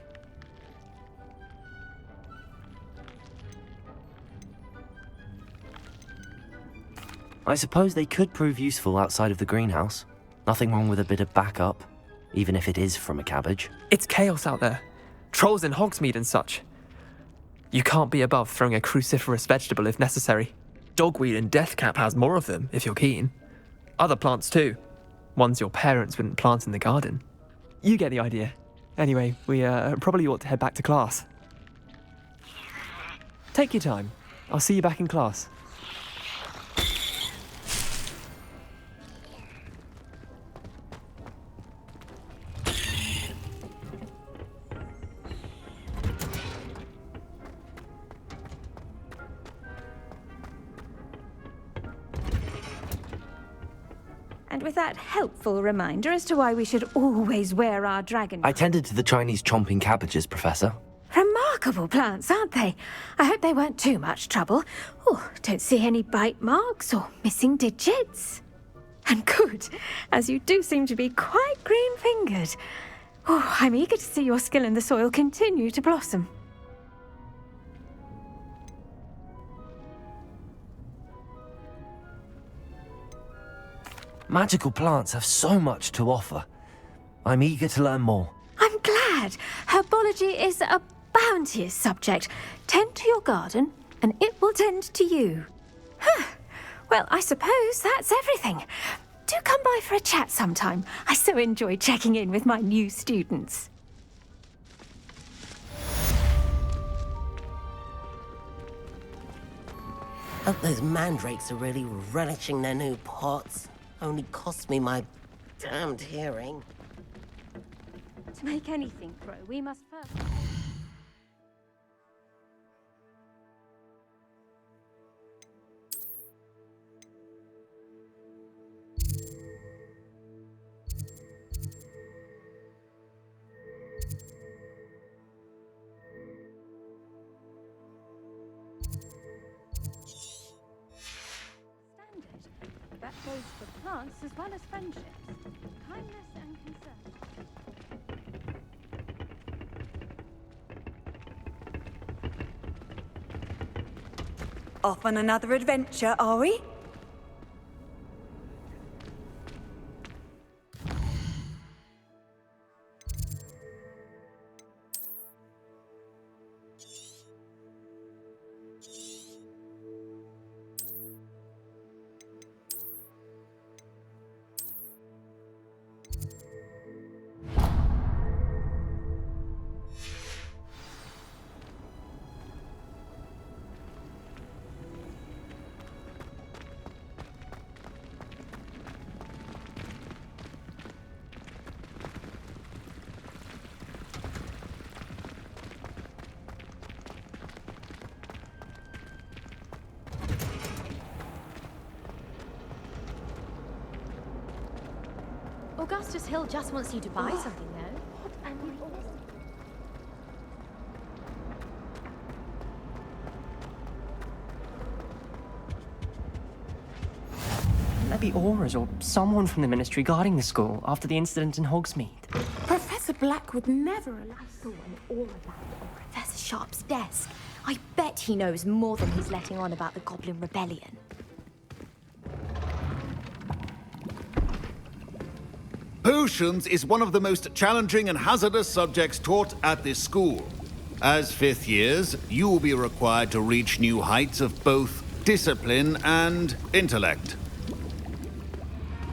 I suppose they could prove useful outside of the greenhouse. Nothing wrong with a bit of backup, even if it is from a cabbage. It's chaos out there. Trolls in Hogsmeade and such. You can't be above throwing a cruciferous vegetable if necessary. Dogweed and deathcap has more of them, if you're keen. Other plants too. Ones your parents wouldn't plant in the garden. You get the idea. Anyway, we probably ought to head back to class. Take your time. I'll see you back in class. And with that helpful reminder as to why we should always wear our dragon... I tended to the Chinese chomping cabbages, Professor. Remarkable plants, aren't they? I hope they weren't too much trouble. Oh, don't see any bite marks or missing digits. And good, as you do seem to be quite green-fingered. Oh, I'm eager to see your skill in the soil continue to blossom. Magical plants have so much to offer. I'm eager to learn more. I'm glad. Herbology is a bounteous subject. Tend to your garden, and it will tend to you. Well, I suppose that's everything. Do come by for a chat sometime. I so enjoy checking in with my new students. Hope those mandrakes are really relishing their new pots. Only cost me my damned hearing. To make anything grow, we must first... goes for plants as well as friendships. Kindness and concern. Off on another adventure, are we? Augustus Hill just wants you to buy something, though. There be Auras or someone from the Ministry guarding the school after the incident in Hogsmeade. Professor Black would never allow. I saw an aura band on Professor Sharp's desk. I bet he knows more than he's letting on about the Goblin Rebellion. Potions is one of the most challenging and hazardous subjects taught at this school. As fifth years, you will be required to reach new heights of both discipline and intellect.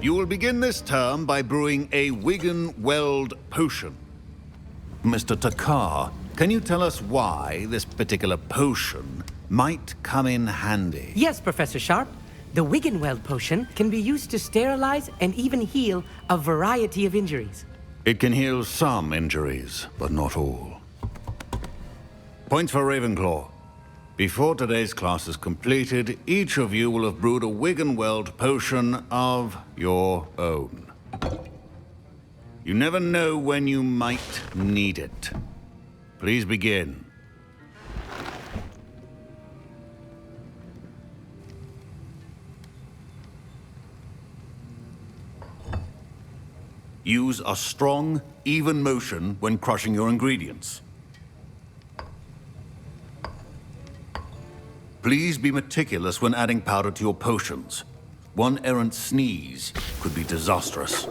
You will begin this term by brewing a Wigan-Weld potion. Mr. Takar, can you tell us why this particular potion might come in handy? Yes, Professor Sharp. The Wigan-Weld potion can be used to sterilize and even heal a variety of injuries. It can heal some injuries, but not all. Points for Ravenclaw. Before today's class is completed, each of you will have brewed a Wigan-Weld potion of your own. You never know when you might need it. Please begin. Use a strong, even motion when crushing your ingredients. Please be meticulous when adding powder to your potions. One errant sneeze could be disastrous.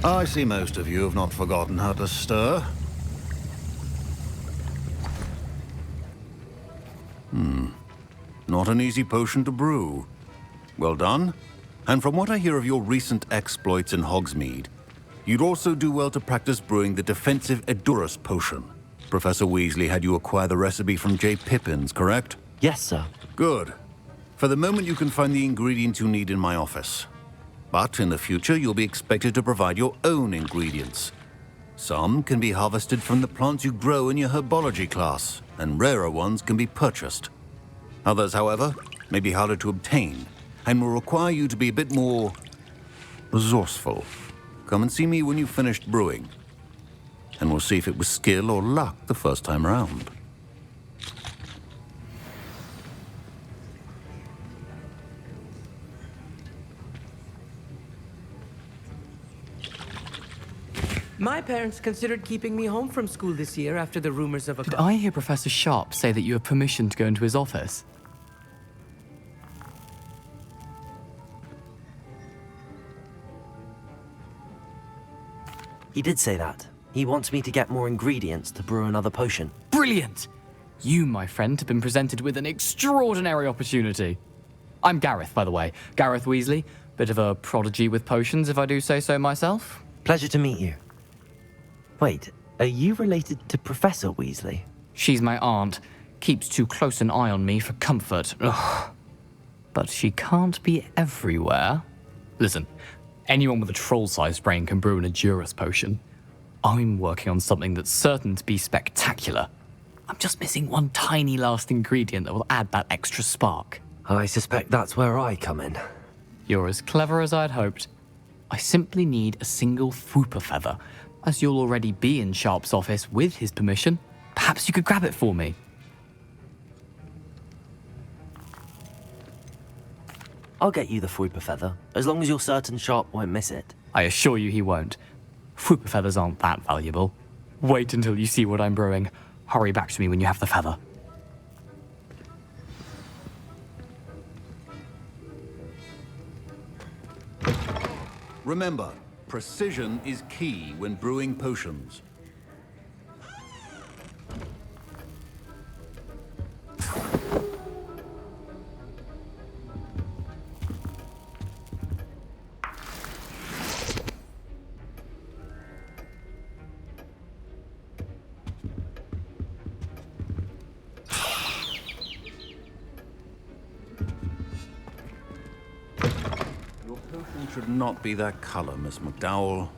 I see most of you have not forgotten how to stir. Not an easy potion to brew. Well done. And from what I hear of your recent exploits in Hogsmeade, you'd also do well to practice brewing the defensive Edurus potion. Professor Weasley had you acquire the recipe from J. Pippins, correct? Yes, sir. Good. For the moment, you can find the ingredients you need in my office. But in the future, you'll be expected to provide your own ingredients. Some can be harvested from the plants you grow in your herbology class, and rarer ones can be purchased. Others, however, may be harder to obtain, and will require you to be a bit more resourceful. Come and see me when you've finished brewing, and we'll see if it was skill or luck the first time around. My parents considered keeping me home from school this year after the rumors of a... Did I hear Professor Sharp say that you have permission to go into his office? He did say that. He wants me to get more ingredients to brew another potion. Brilliant! You, my friend, have been presented with an extraordinary opportunity. I'm Gareth, by the way. Gareth Weasley. Bit of a prodigy with potions, if I do say so myself. Pleasure to meet you. Wait, are you related to Professor Weasley? She's my aunt. Keeps too close an eye on me for comfort. Ugh. but she can't be everywhere. Listen, anyone with a troll-sized brain can brew an Edurus potion. I'm working on something that's certain to be spectacular. I'm just missing one tiny last ingredient that will add that extra spark. I suspect that's where I come in. You're as clever as I'd hoped. I simply need a single Fwooper feather. As you'll already be in Sharp's office with his permission, perhaps you could grab it for me. I'll get you the Fwooper feather, as long as you're certain Sharp won't miss it. I assure you he won't. Fwooper feathers aren't that valuable. Wait until you see what I'm brewing. Hurry back to me when you have the feather. Remember, precision is key when brewing potions. Should not be that color, Miss McDowell.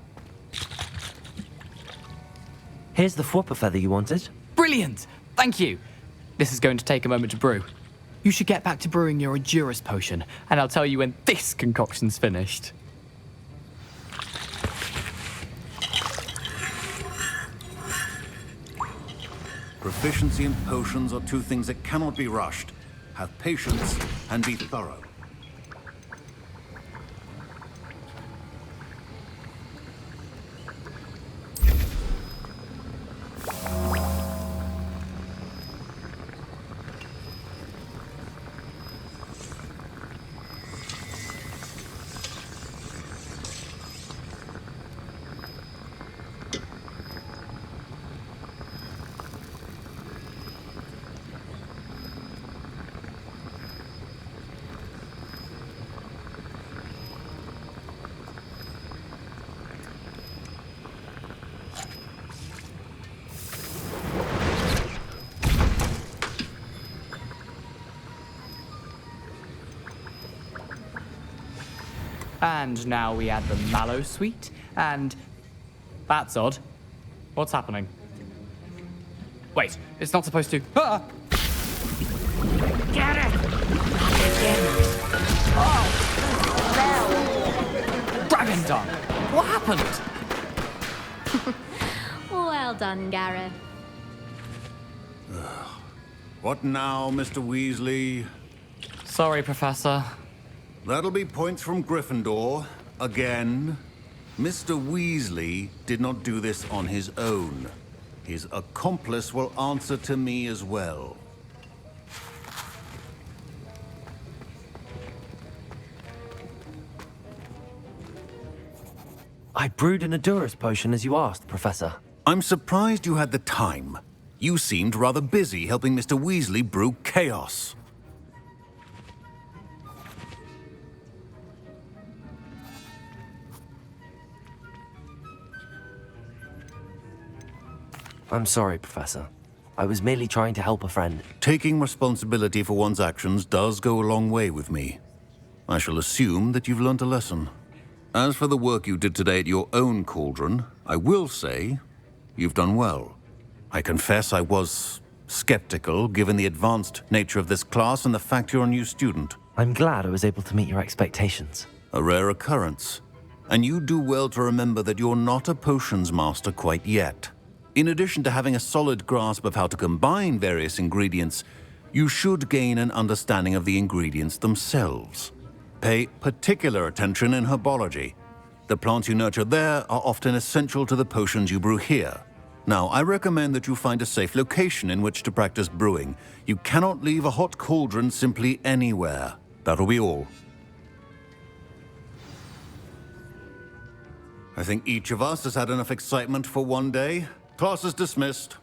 Here's the Fwooper feather you wanted. Brilliant! Thank you! This is going to take a moment to brew. You should get back to brewing your Edurus potion, and I'll tell you when this concoction's finished. Proficiency and potions are two things that cannot be rushed. Have patience and be thorough. And now we add the mallow sweet, and... That's odd. What's happening? Wait, it's not supposed to... Ah! Get it! Dragon tongue! What happened? Well done, Gareth. What now, Mr. Weasley? Sorry, Professor. That'll be points from Gryffindor. Again. Mr. Weasley did not do this on his own. His accomplice will answer to me as well. I brewed an Edurus potion as you asked, Professor. I'm surprised you had the time. You seemed rather busy helping Mr. Weasley brew chaos. I'm sorry, Professor. I was merely trying to help a friend. Taking responsibility for one's actions does go a long way with me. I shall assume that you've learnt a lesson. As for the work you did today at your own cauldron, I will say you've done well. I confess I was skeptical, given the advanced nature of this class and the fact you're a new student. I'm glad I was able to meet your expectations. A rare occurrence. And you do well to remember that you're not a potions master quite yet. In addition to having a solid grasp of how to combine various ingredients, you should gain an understanding of the ingredients themselves. Pay particular attention in herbology. The plants you nurture there are often essential to the potions you brew here. Now, I recommend that you find a safe location in which to practice brewing. You cannot leave a hot cauldron simply anywhere. That'll be all. I think each of us has had enough excitement for one day. Class is dismissed.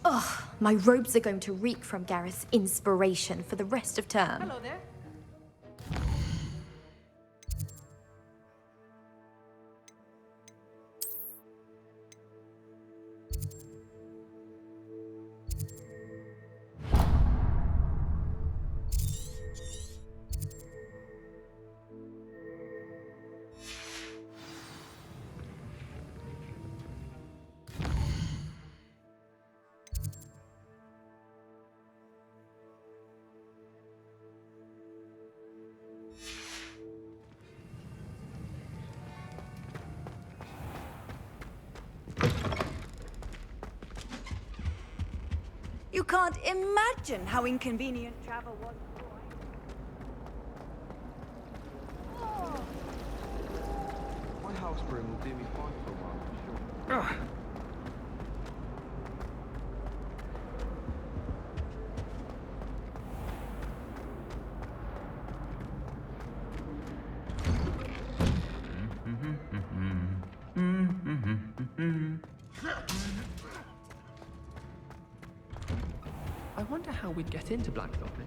Ugh, My robes are going to reek from Gareth's inspiration for the rest of term. Hello there. You can't imagine how inconvenient travel was. My house broom will do me fine for a while, sure. I wonder how we'd get into Black Goblin.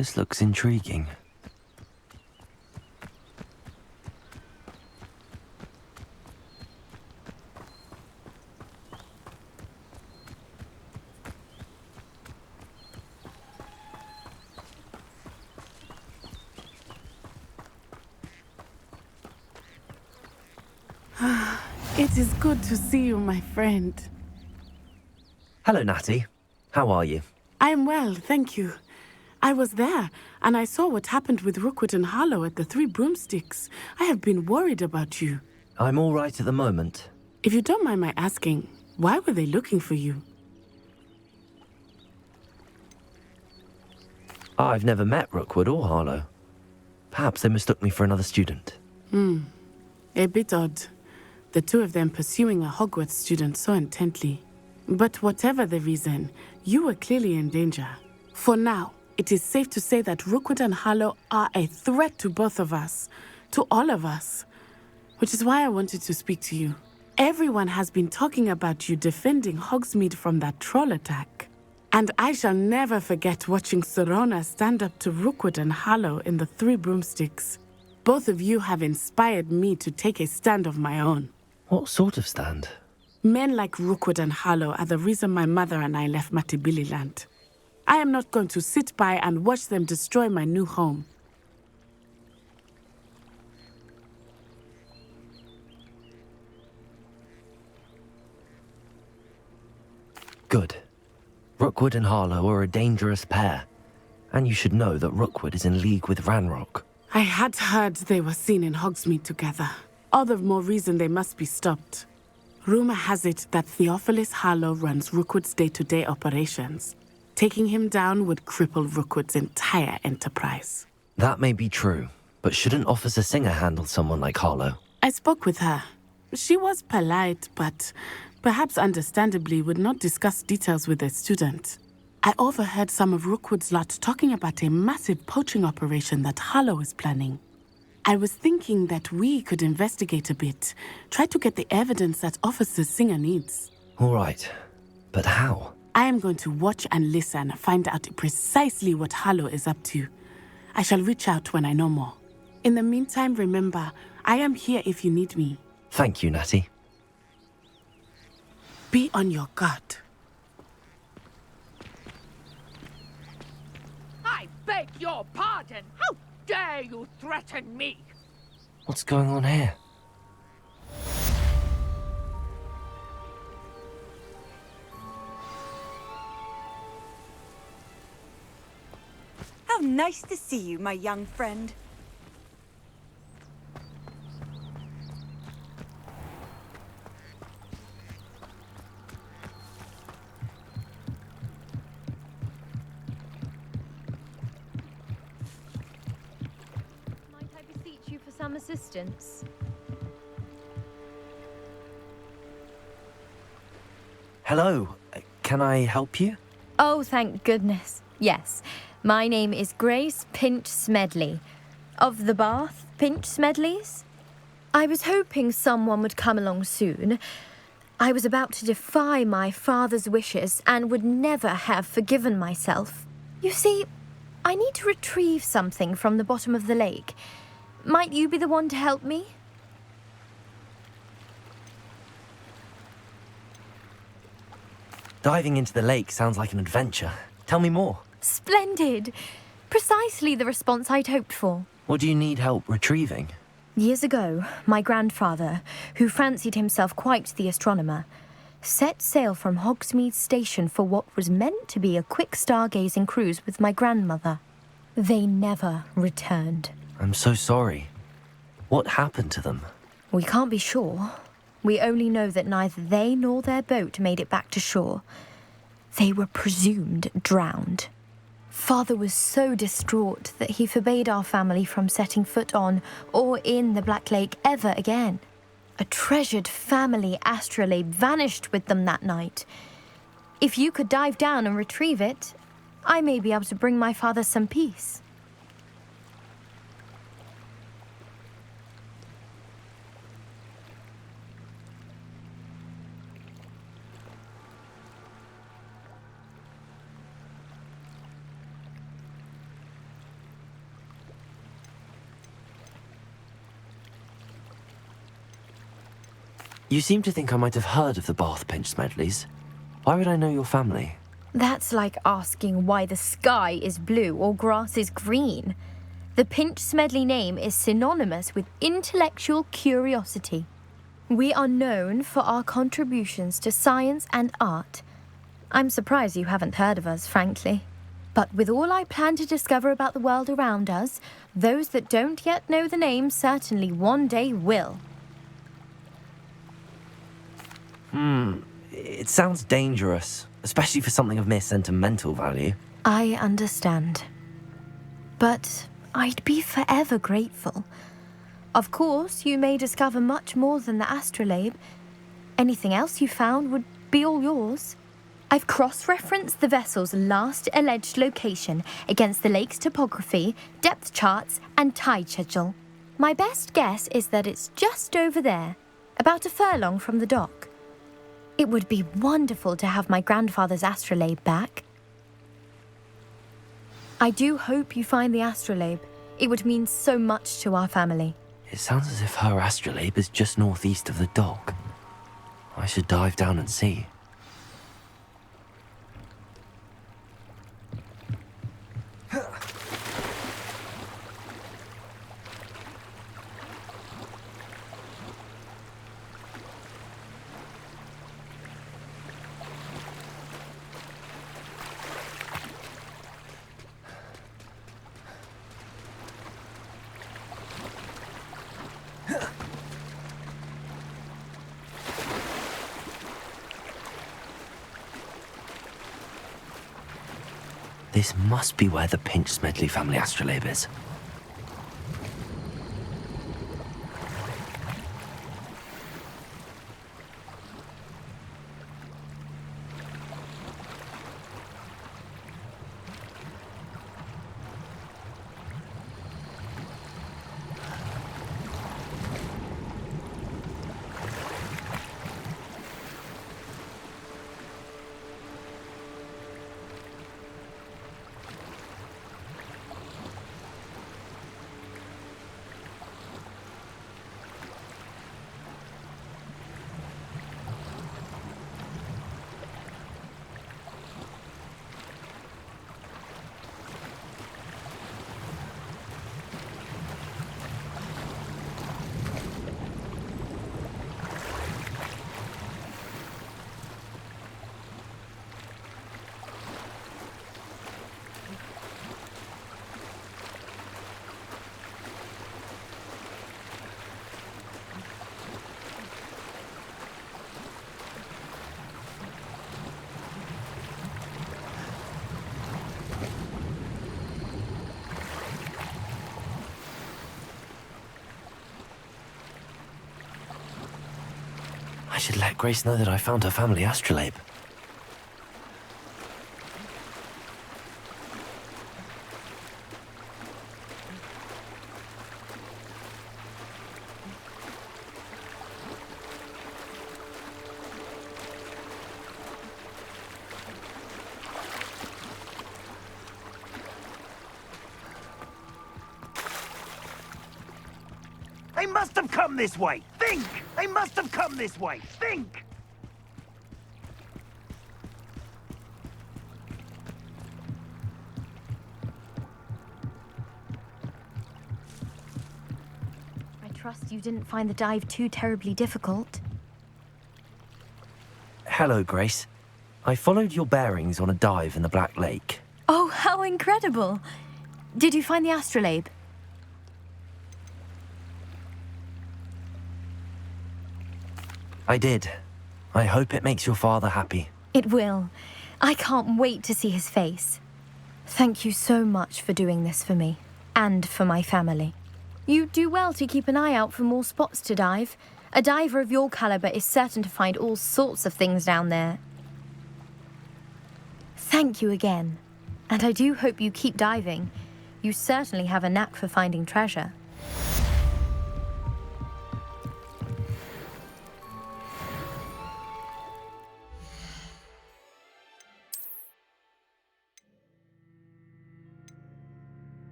This looks intriguing. It is good to see you, my friend. Hello, Natty. How are you? I am well, thank you. I was there, and I saw what happened with Rookwood and Harlow at the Three Broomsticks. I have been worried about you. I'm all right at the moment. If you don't mind my asking, why were they looking for you? I've never met Rookwood or Harlow. Perhaps they mistook me for another student. A bit odd. The two of them pursuing a Hogwarts student so intently. But whatever the reason, you were clearly in danger. For now, it is safe to say that Rookwood and Harlow are a threat to both of us, to all of us. Which is why I wanted to speak to you. Everyone has been talking about you defending Hogsmeade from that troll attack. And I shall never forget watching Serona stand up to Rookwood and Harlow in the Three Broomsticks. Both of you have inspired me to take a stand of my own. What sort of stand? Men like Rookwood and Harlow are the reason my mother and I left Matabeleland. I am not going to sit by and watch them destroy my new home. Good. Rookwood and Harlow are a dangerous pair, and you should know that Rookwood is in league with Ranrock. I had heard they were seen in Hogsmeade together. All the more reason they must be stopped. Rumor has it that Theophilus Harlow runs Rookwood's day-to-day operations. Taking him down would cripple Rookwood's entire enterprise. That may be true, but shouldn't Officer Singer handle someone like Harlow? I spoke with her. She was polite, but perhaps understandably would not discuss details with a student. I overheard some of Rookwood's lot talking about a massive poaching operation that Harlow is planning. I was thinking that we could investigate a bit, try to get the evidence that Officer Singer needs. All right, but how? I am going to watch and listen, find out precisely what Harlow is up to. I shall reach out when I know more. In the meantime, remember, I am here if you need me. Thank you, Natty. Be on your guard. I beg your pardon. How dare you threaten me? What's going on here? How nice to see you, my young friend. Might I beseech you for some assistance? Hello, can I help you? Oh, thank goodness. Yes. My name is Grace Pinch Smedley. Of the Bath Pinch Smedleys? I was hoping someone would come along soon. I was about to defy my father's wishes and would never have forgiven myself. You see, I need to retrieve something from the bottom of the lake. Might you be the one to help me? Diving into the lake sounds like an adventure. Tell me more. Splendid! Precisely the response I'd hoped for. What do you need help retrieving? Years ago, my grandfather, who fancied himself quite the astronomer, set sail from Hogsmeade Station for what was meant to be a quick stargazing cruise with my grandmother. They never returned. I'm so sorry. What happened to them? We can't be sure. We only know that neither they nor their boat made it back to shore. They were presumed drowned. Father was so distraught that he forbade our family from setting foot on or in the Black Lake ever again. A treasured family astrolabe vanished with them that night. If you could dive down and retrieve it, I may be able to bring my father some peace. You seem to think I might have heard of the Bath Pinch Smedleys. Why would I know your family? That's like asking why the sky is blue or grass is green. The Pinch Smedley name is synonymous with intellectual curiosity. We are known for our contributions to science and art. I'm surprised you haven't heard of us, frankly. But with all I plan to discover about the world around us, those that don't yet know the name certainly one day will. It sounds dangerous, especially for something of mere sentimental value. I understand. But I'd be forever grateful. Of course, you may discover much more than the astrolabe. Anything else you found would be all yours. I've cross-referenced the vessel's last alleged location against the lake's topography, depth charts, and tide schedule. My best guess is that it's just over there, about a furlong from the dock. It would be wonderful to have my grandfather's astrolabe back. I do hope you find the astrolabe. It would mean so much to our family. It sounds as if her astrolabe is just northeast of the dock. I should dive down and see. This must be where the Pinch-Smedley family astrolabe is. I should let Grace know that I found her family astrolabe. They must have come this way! Think! They must have come this way! Think! I trust you didn't find the dive too terribly difficult. Hello, Grace. I followed your bearings on a dive in the Black Lake. Oh, how incredible! Did you find the astrolabe? I did. I hope it makes your father happy. It will. I can't wait to see his face. Thank you so much for doing this for me, and for my family. You do well to keep an eye out for more spots to dive. A diver of your caliber is certain to find all sorts of things down there. Thank you again. And I do hope you keep diving. You certainly have a knack for finding treasure.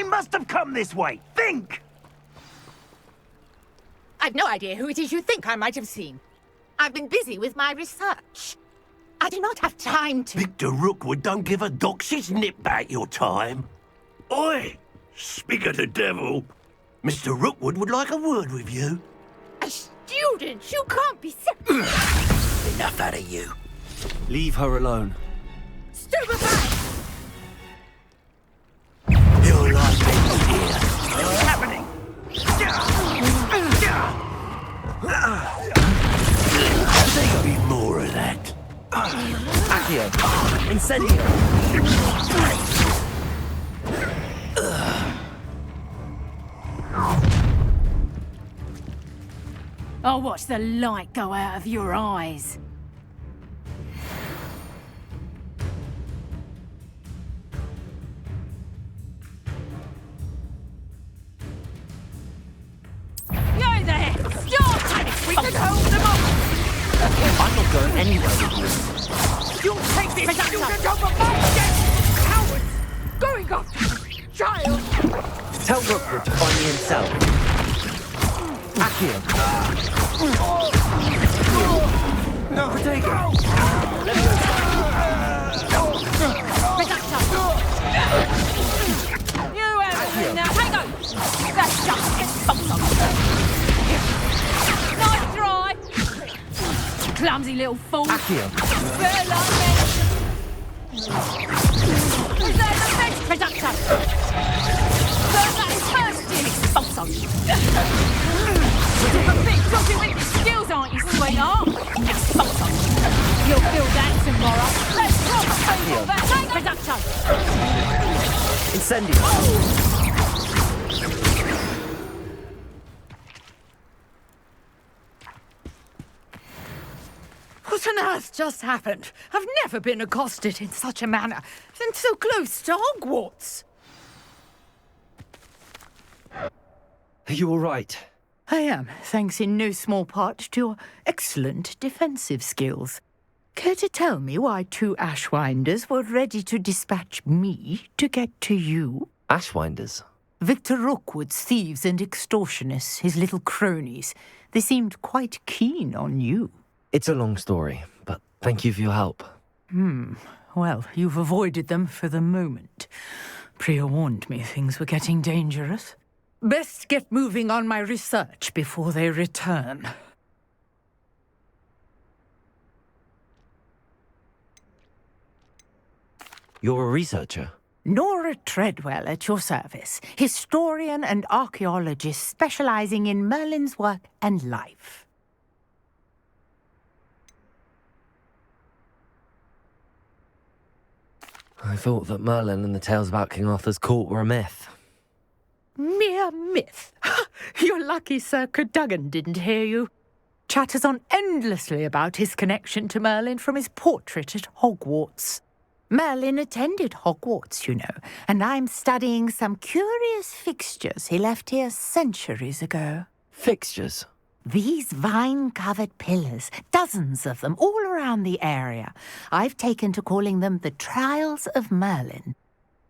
must have come this way. Think! I've no idea who it is you think I might have seen. I've been busy with my research. I do not have time to... Victor Rookwood don't give a doxy's nip back your time. Oi! Speak of the devil. Mr. Rookwood would like a word with you. A student? You can't be... Enough out of you. Leave her alone. Stupefy! You're like me here. What's happening? There'll be more of that. Accio! Incendio! I'll watch the light go out of your eyes. You're there! Stop! We can hold them up! I'm not going anywhere with you. You'll take this student over my dead! Cowards! Going after the child! Tell Rookwood to find me himself. Accio! No, Protego! Let me go. You have it now! Tango! That's just it! Nice try! Clumsy little fool! Accio! Better like me! Is that the best production? Learn that in first year! You're a bit dodgy with your skills, aren't you, sweetheart? You'll feel that tomorrow. Let's rock people back! Tango! Production! Incendio! What on earth just happened? I've never been accosted in such a manner, and so close to Hogwarts. Are you all right? I am, thanks in no small part to your excellent defensive skills. Care to tell me why 2 Ashwinders were ready to dispatch me to get to you? Ashwinders? Victor Rookwood's thieves and extortionists, his little cronies. They seemed quite keen on you. It's a long story, but thank you for your help. Well, you've avoided them for the moment. Priya warned me things were getting dangerous. Best get moving on my research before they return. You're a researcher? Nora Treadwell at your service, historian and archaeologist specializing in Merlin's work and life. I thought that Merlin and the tales about King Arthur's court were a myth. Mere myth. You're lucky Sir Cadogan didn't hear you. Chatters on endlessly about his connection to Merlin from his portrait at Hogwarts. Merlin attended Hogwarts, you know, and I'm studying some curious fixtures he left here centuries ago. Fixtures? These vine-covered pillars, dozens of them, all around the area. I've taken to calling them the Trials of Merlin.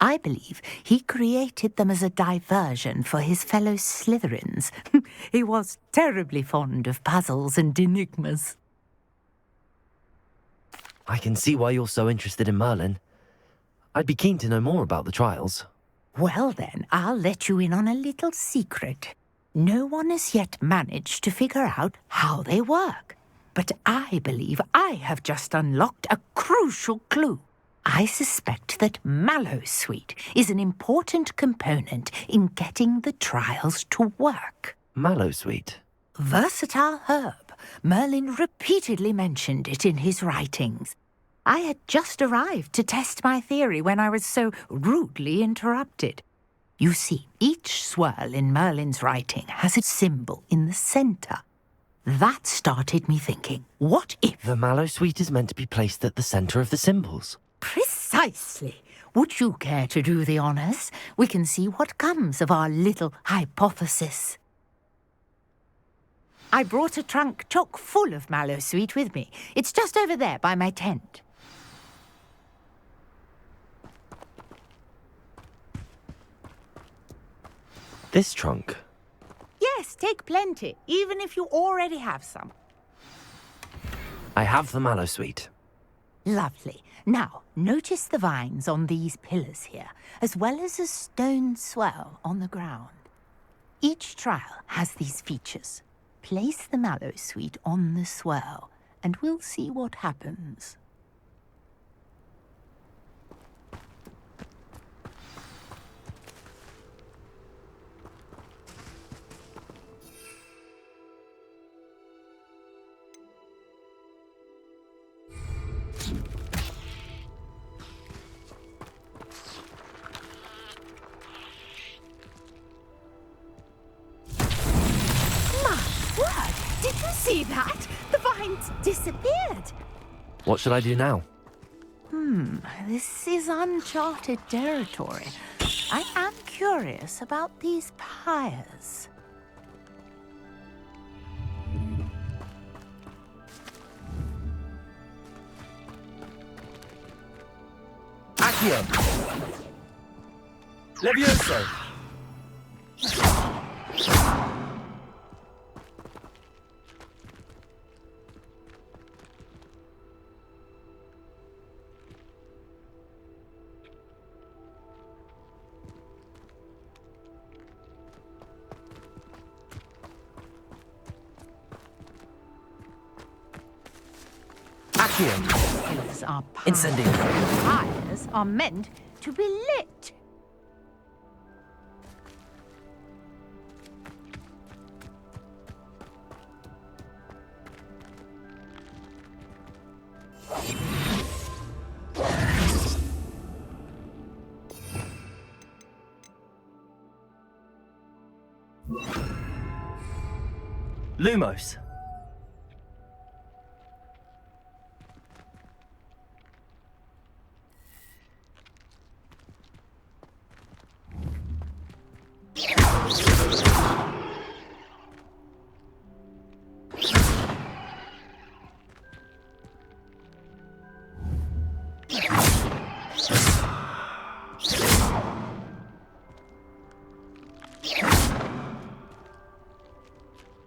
I believe he created them as a diversion for his fellow Slytherins. He was terribly fond of puzzles and enigmas. I can see why you're so interested in Merlin. I'd be keen to know more about the trials. Well then, I'll let you in on a little secret. No one has yet managed to figure out how they work. But I believe I have just unlocked a crucial clue. I suspect that Mallowsweet is an important component in getting the trials to work. Mallowsweet? Versatile herb. Merlin repeatedly mentioned it in his writings. I had just arrived to test my theory when I was so rudely interrupted. You see, each swirl in Merlin's writing has a symbol in the centre. That started me thinking, what if... The Mallowsweet is meant to be placed at the centre of the symbols. Precisely. Would you care to do the honours? We can see what comes of our little hypothesis. I brought a trunk chock full of Mallowsweet with me. It's just over there by my tent. This trunk? Yes, take plenty, even if you already have some. I have the mallow sweet. Lovely. Now, notice the vines on these pillars here, as well as a stone swell on the ground. Each trial has these features. Place the mallow sweet on the swell, and we'll see what happens. Did you see that? The vines disappeared. What should I do now? This is uncharted territory. I am curious about these pyres. Accio! Levioso! Pillars are pyres. Incendio. Pyres are meant to be lit. Lumos.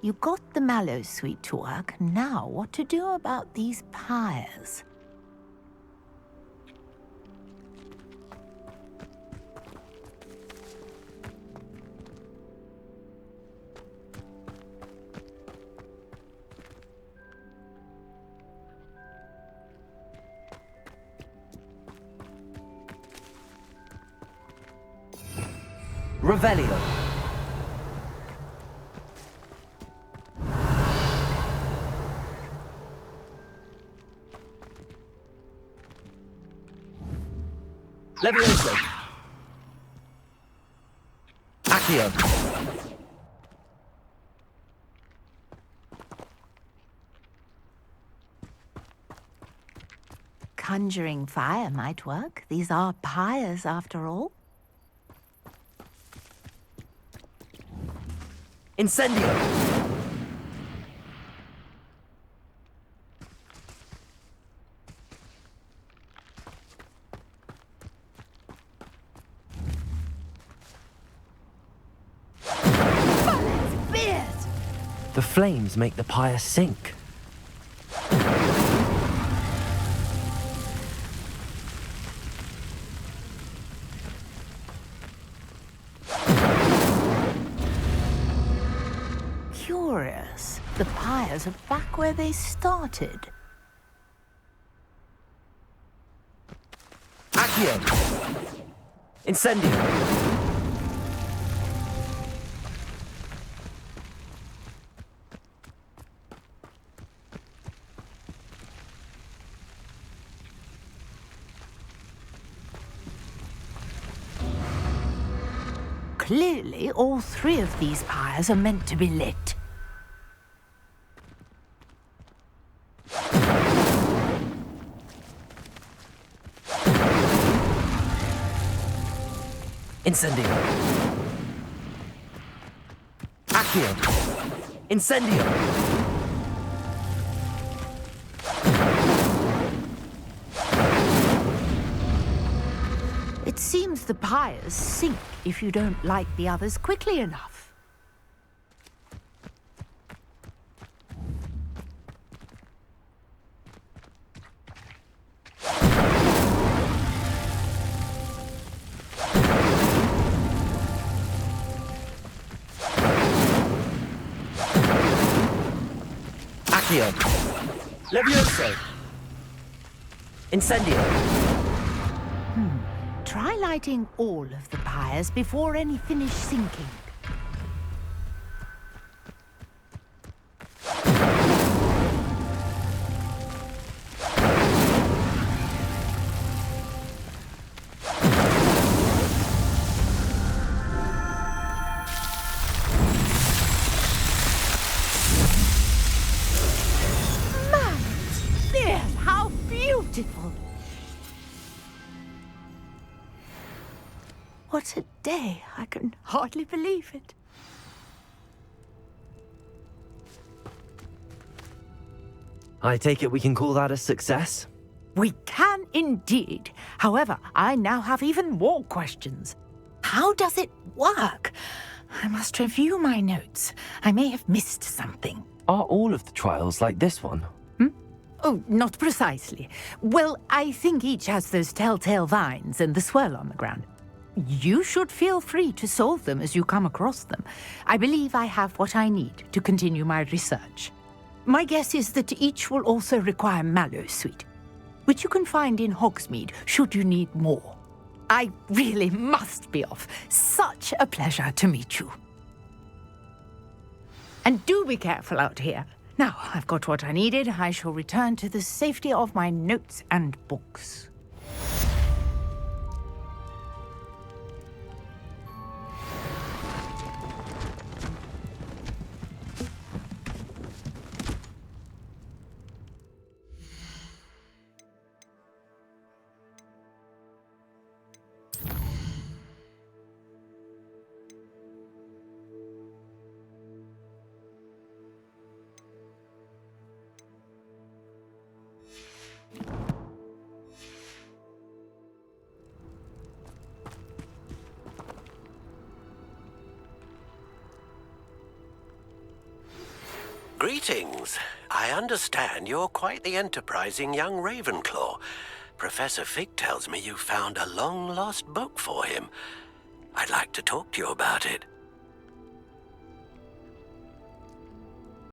You got the mallow sweet to work. Now what to do about these pyres? Revelio. Levioso. Accio. Conjuring fire might work. These are pyres after all. Incendio. The flames make the pyre sink. Curious. The pyres are back where they started. Accio. Incendio. Clearly, all three of these pyres are meant to be lit. Incendio. Accio. Incendio. It seems the pyres sink if you don't light the others quickly enough. Accio. Levioso. Incendio. Try lighting all of the pyres before any finish sinking. Man, dear, how beautiful! What a day! I can hardly believe it. I take it we can call that a success? We can indeed. However, I now have even more questions. How does it work? I must review my notes. I may have missed something. Are all of the trials like this one? Oh, not precisely. Well, I think each has those telltale vines and the swirl on the ground. You should feel free to solve them as you come across them. I believe I have what I need to continue my research. My guess is that each will also require mallow sweet, which you can find in Hogsmeade should you need more. I really must be off. Such a pleasure to meet you. And do be careful out here. Now I've got what I needed, I shall return to the safety of my notes and books. Greetings. I understand you're quite the enterprising young Ravenclaw. Professor Fig tells me you found a long-lost book for him. I'd like to talk to you about it.